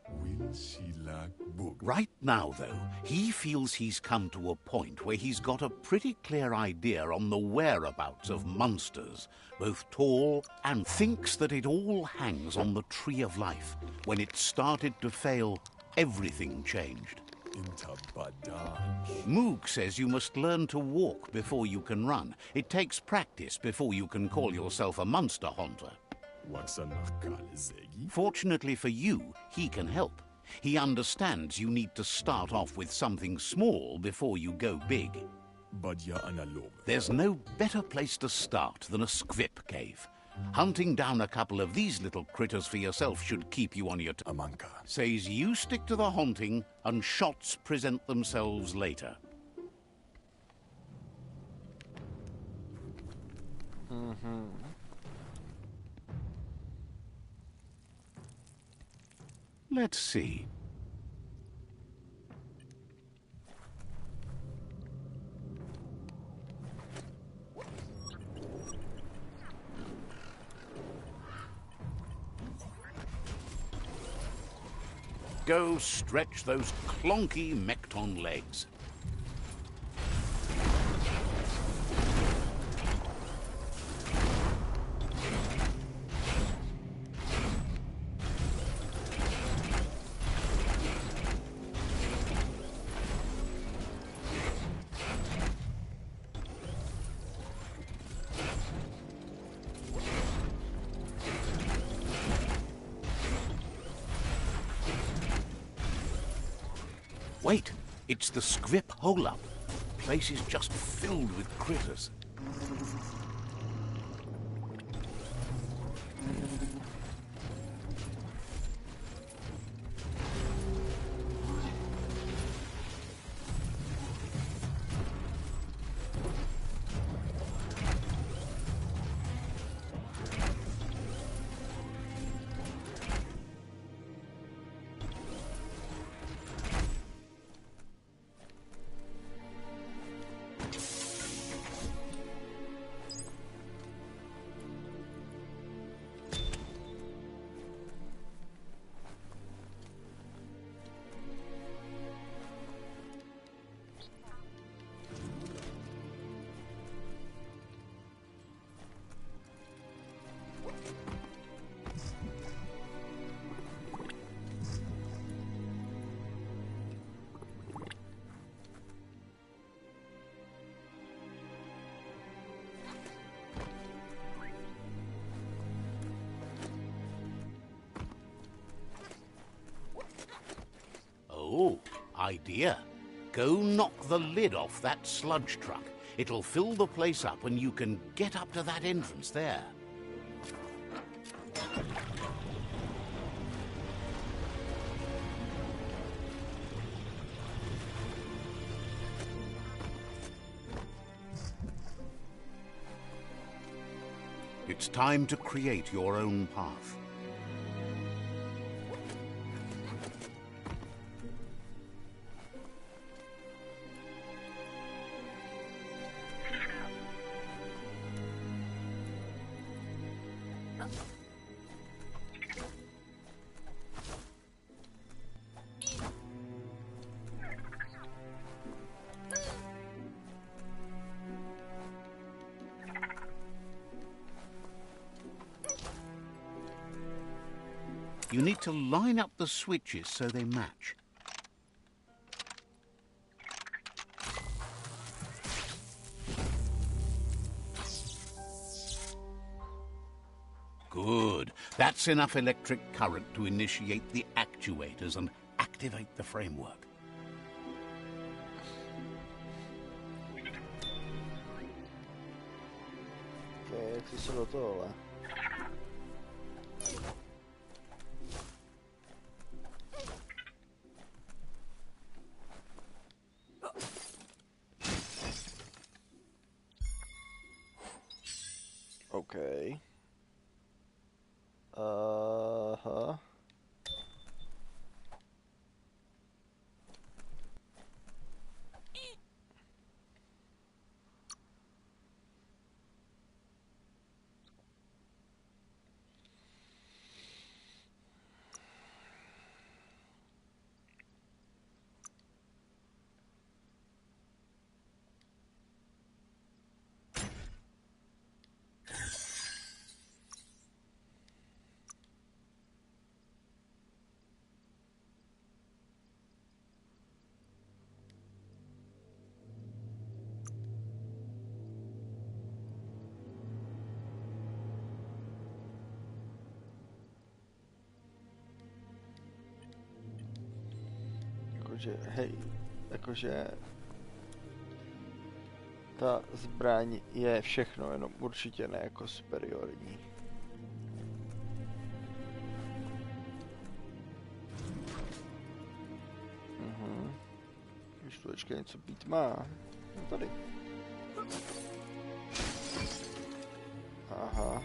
Will she like book? Right now, though, he feels he's come to a point where he's got a pretty clear idea on the whereabouts of monsters, both tall and thinks that it all hangs on the tree of life. When it started to fail, everything changed. Inta badal. Moog says you must learn to walk before you can run. It takes practice before you can call yourself a monster hunter. Waksa nakal zegi. Fortunately for you, he can help. He understands you need to start off with something small before you go big. Badya analog. There's no better place to start than a squip cave. Hunting down a couple of these little critters for yourself should keep you on your toes. Amanka. Says you stick to the haunting and shots present themselves later. Let's see. Go stretch those clonky Mekton legs. Wait, it's the Scrip hole-up. Place is just filled with critters. Oh, idea. Go knock the lid off that sludge truck. It'll fill the place up and you can get up to that entrance there. It's time to create your own path. You need to line up the switches so they match. That's enough electric current to initiate the actuators and activate the framework. Okay, jak si se do tohohle? Okay. Aha. Jakože ta zbraň je všechno, jenom určitě ne jako superiorní. Když tu ještě něco být má. No tady. Aha.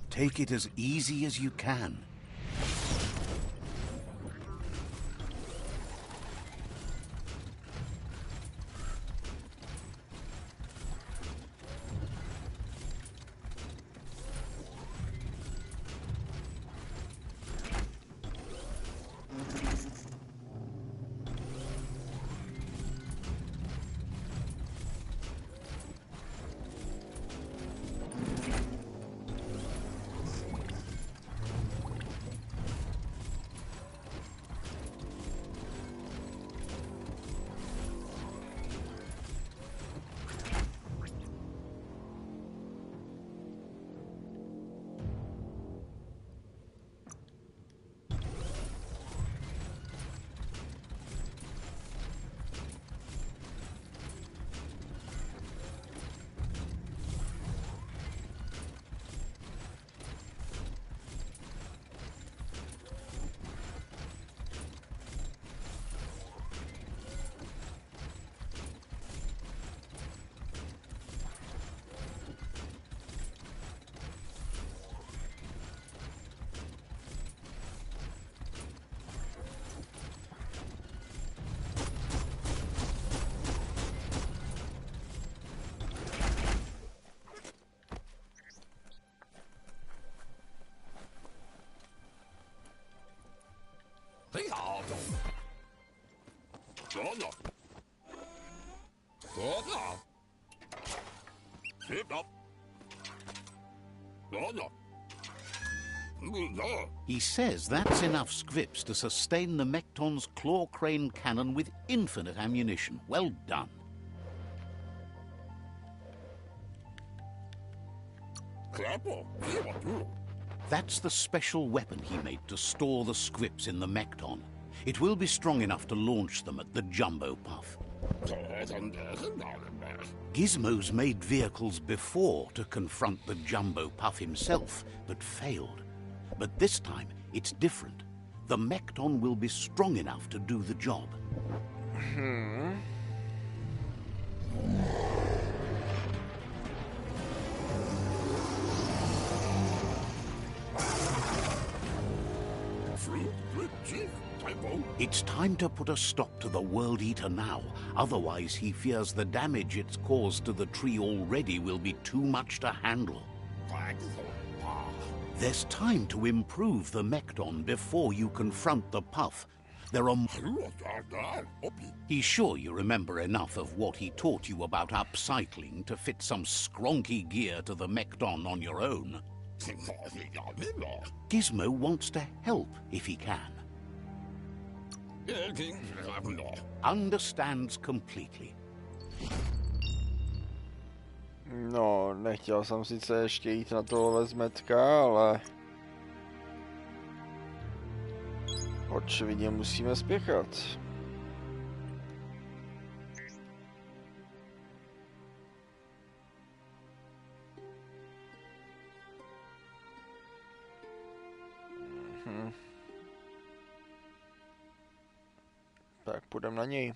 Take it as easy as you can. He says that's enough scripts to sustain the Mekton's claw crane cannon with infinite ammunition. Well done. That's the special weapon he made to store the scripts in the Mekton. It will be strong enough to launch them at the Jumbo Puff. Gizmo's made vehicles before to confront the Jumbo Puff himself, but failed. But this time, it's different. The Mekton will be strong enough to do the job. It's time to put a stop to the World Eater now. Otherwise, he fears the damage it's caused to the tree already will be too much to handle. There's time to improve the Mekton before you confront the Puff. There are... He's sure you remember enough of what he taught you about upcycling to fit some skronky gear to the Mekton on your own. Gizmo wants to help if he can. Understands completely. No, nechtěl jsem sice ještě jít na tohle zmetka, ale... Očividně musíme spěchat. Tak půjdem na něj.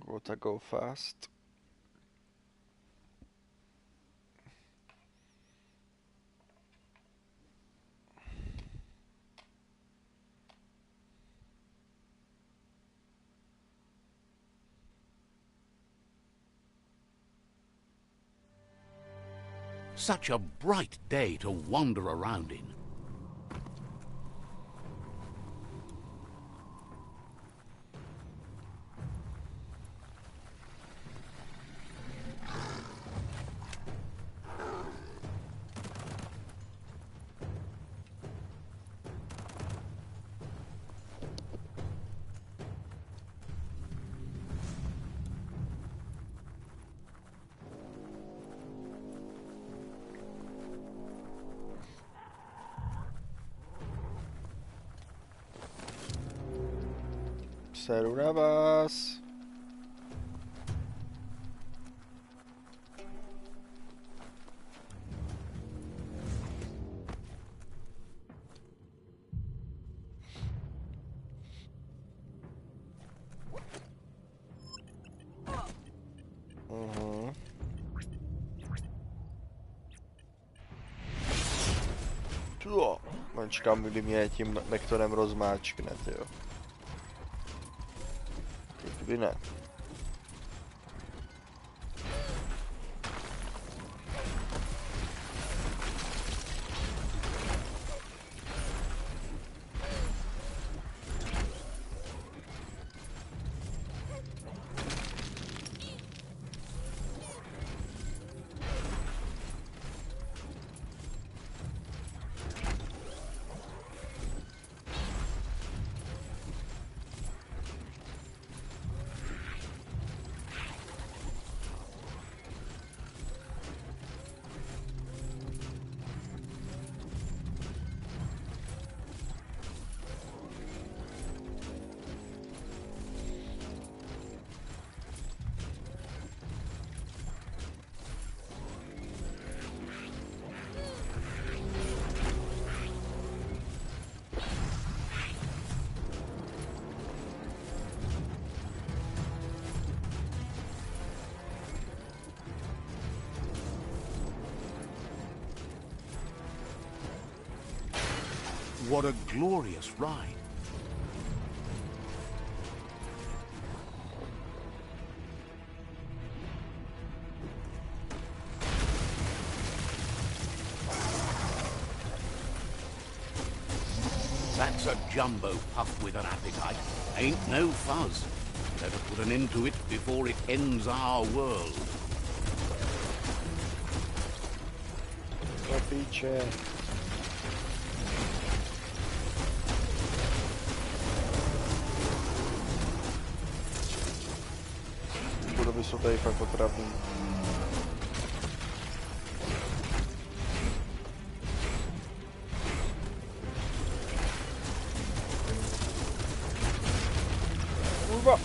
Gotta go fast. Such a bright day to wander around in. Seru na vás. Čekám, kdy mě tím Mektonem rozmáčkne, tyjo. Kdyby ne. What a glorious ride. That That's a jumbo puff with an appetite. Ain't no fuzz. Better put an end to it before it ends our world. Do píče. Budovy jsou tady fakt otravný. Kurva.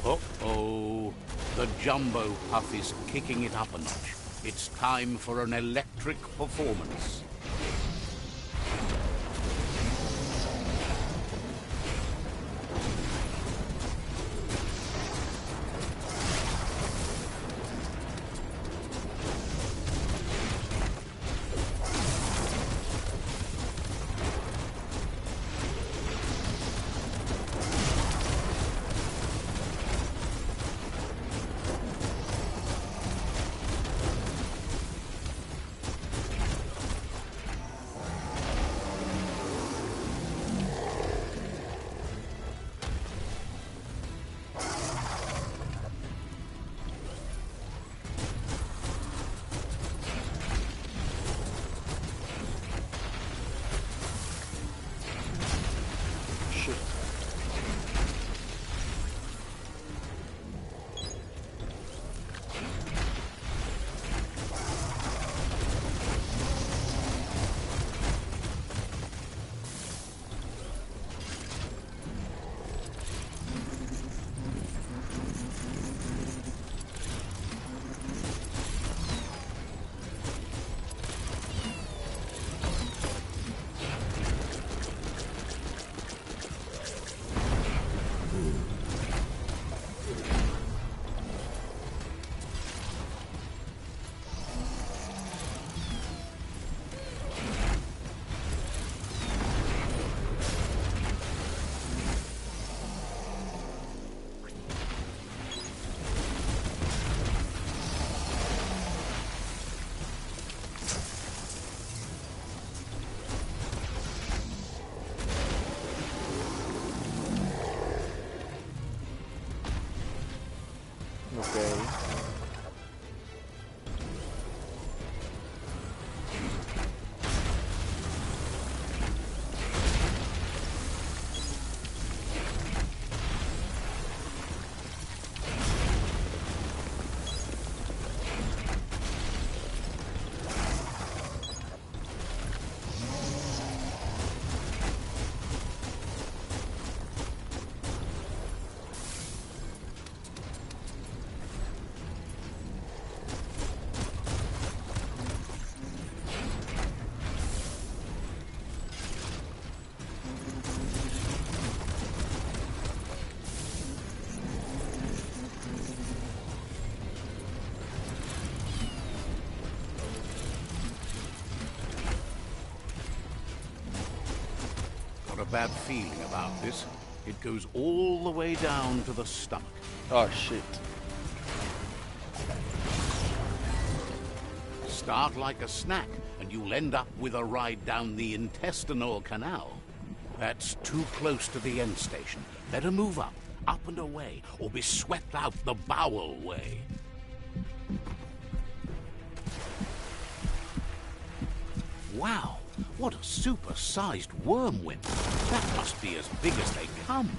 Uh-oh. The jumbo puff is kicking it up a notch. It's time for an electric performance. A bad feeling about this. It goes all the way down to the stomach. Oh shit. Start like a snack, and you'll end up with a ride down the intestinal canal. That's too close to the end station. Better move up and away, or be swept out the bowel way. Wow, What a super-sized worm whip. That must be as big as they come.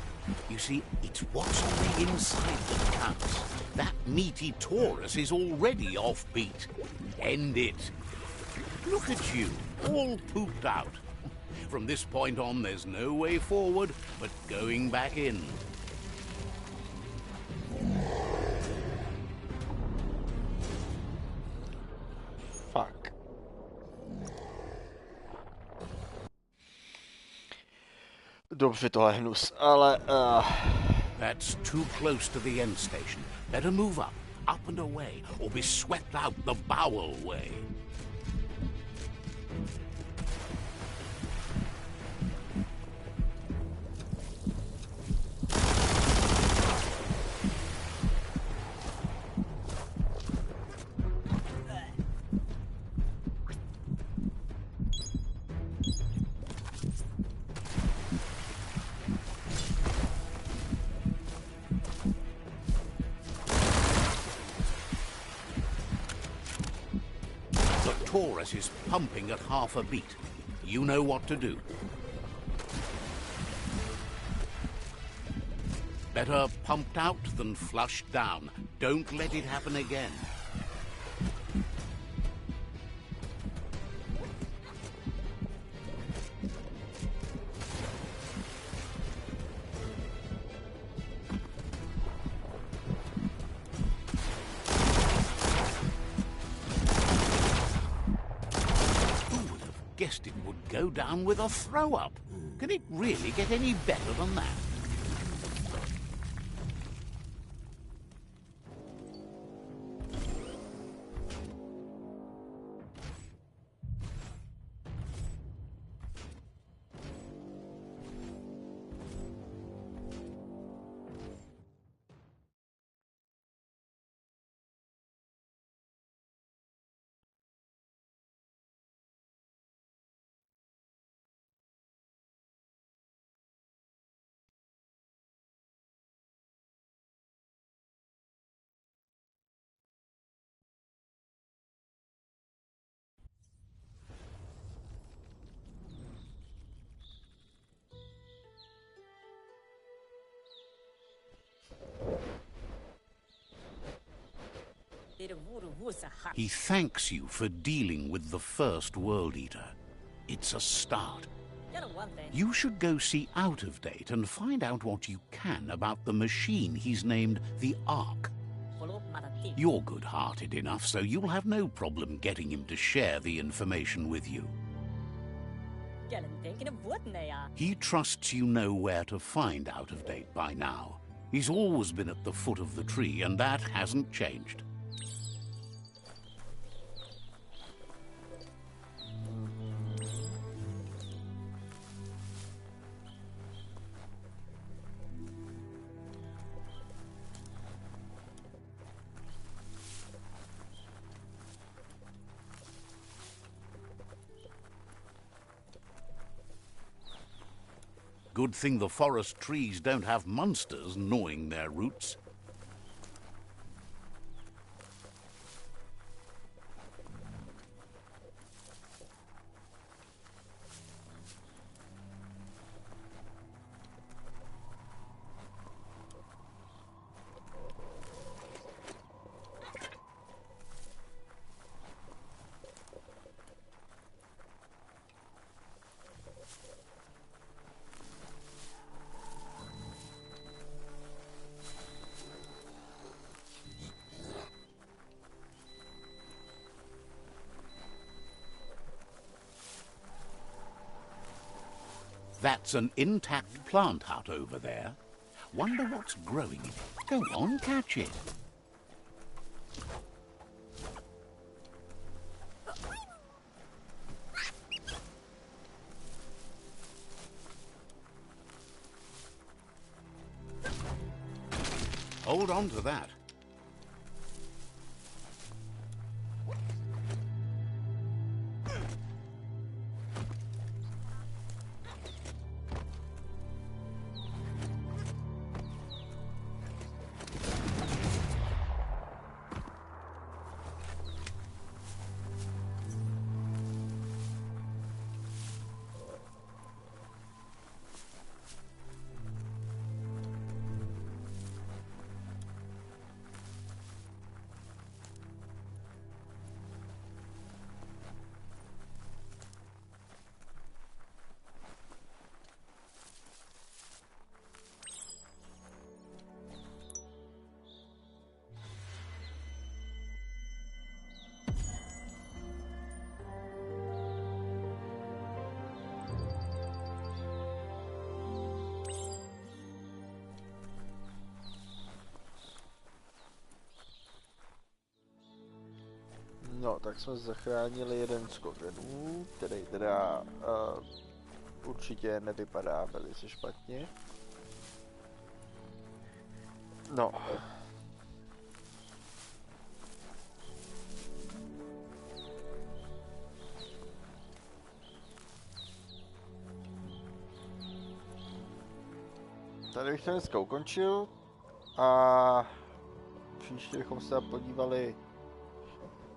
You see, it's what's on the inside that counts. That meaty Taurus is already offbeat. End it. Look at you, all pooped out. From this point on, there's no way forward but going back in. Fuck. Dobře, tohle je hnus, ale... That's too close to the end station. Better move up and away, or be swept out the bowel way. Taurus is pumping at half a beat. You know what to do. Better pumped out than flushed down. Don't let it happen again. Guessed it would go down with a throw-up. Can it really get any better than that? He thanks you for dealing with the first World Eater. It's a start. You should go see Out of Date and find out what you can about the machine he's named the Ark. You're good-hearted enough, so you'll have no problem getting him to share the information with you. He trusts you know where to find Out of Date by now. He's always been at the foot of the tree, and that hasn't changed. Good thing the forest trees don't have monsters gnawing their roots. That's an intact plant hut over there. Wonder what's growing in it. Go on, catch it. Hold on to that. No, tak jsme zachránili jeden z kořenů, který teda určitě nevypadá velice špatně. No. Tady bych to dneska ukončil a příště bychom se podívali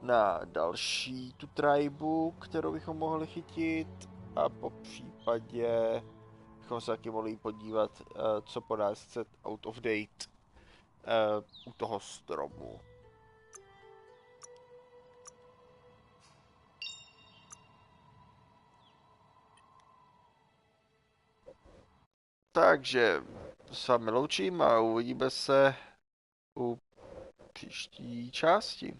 na další tu tribu, kterou bychom mohli chytit a po případě bychom se taky mohli podívat, co po nás chce out of date u toho stromu. Takže s vámi loučím a uvidíme se u příští části.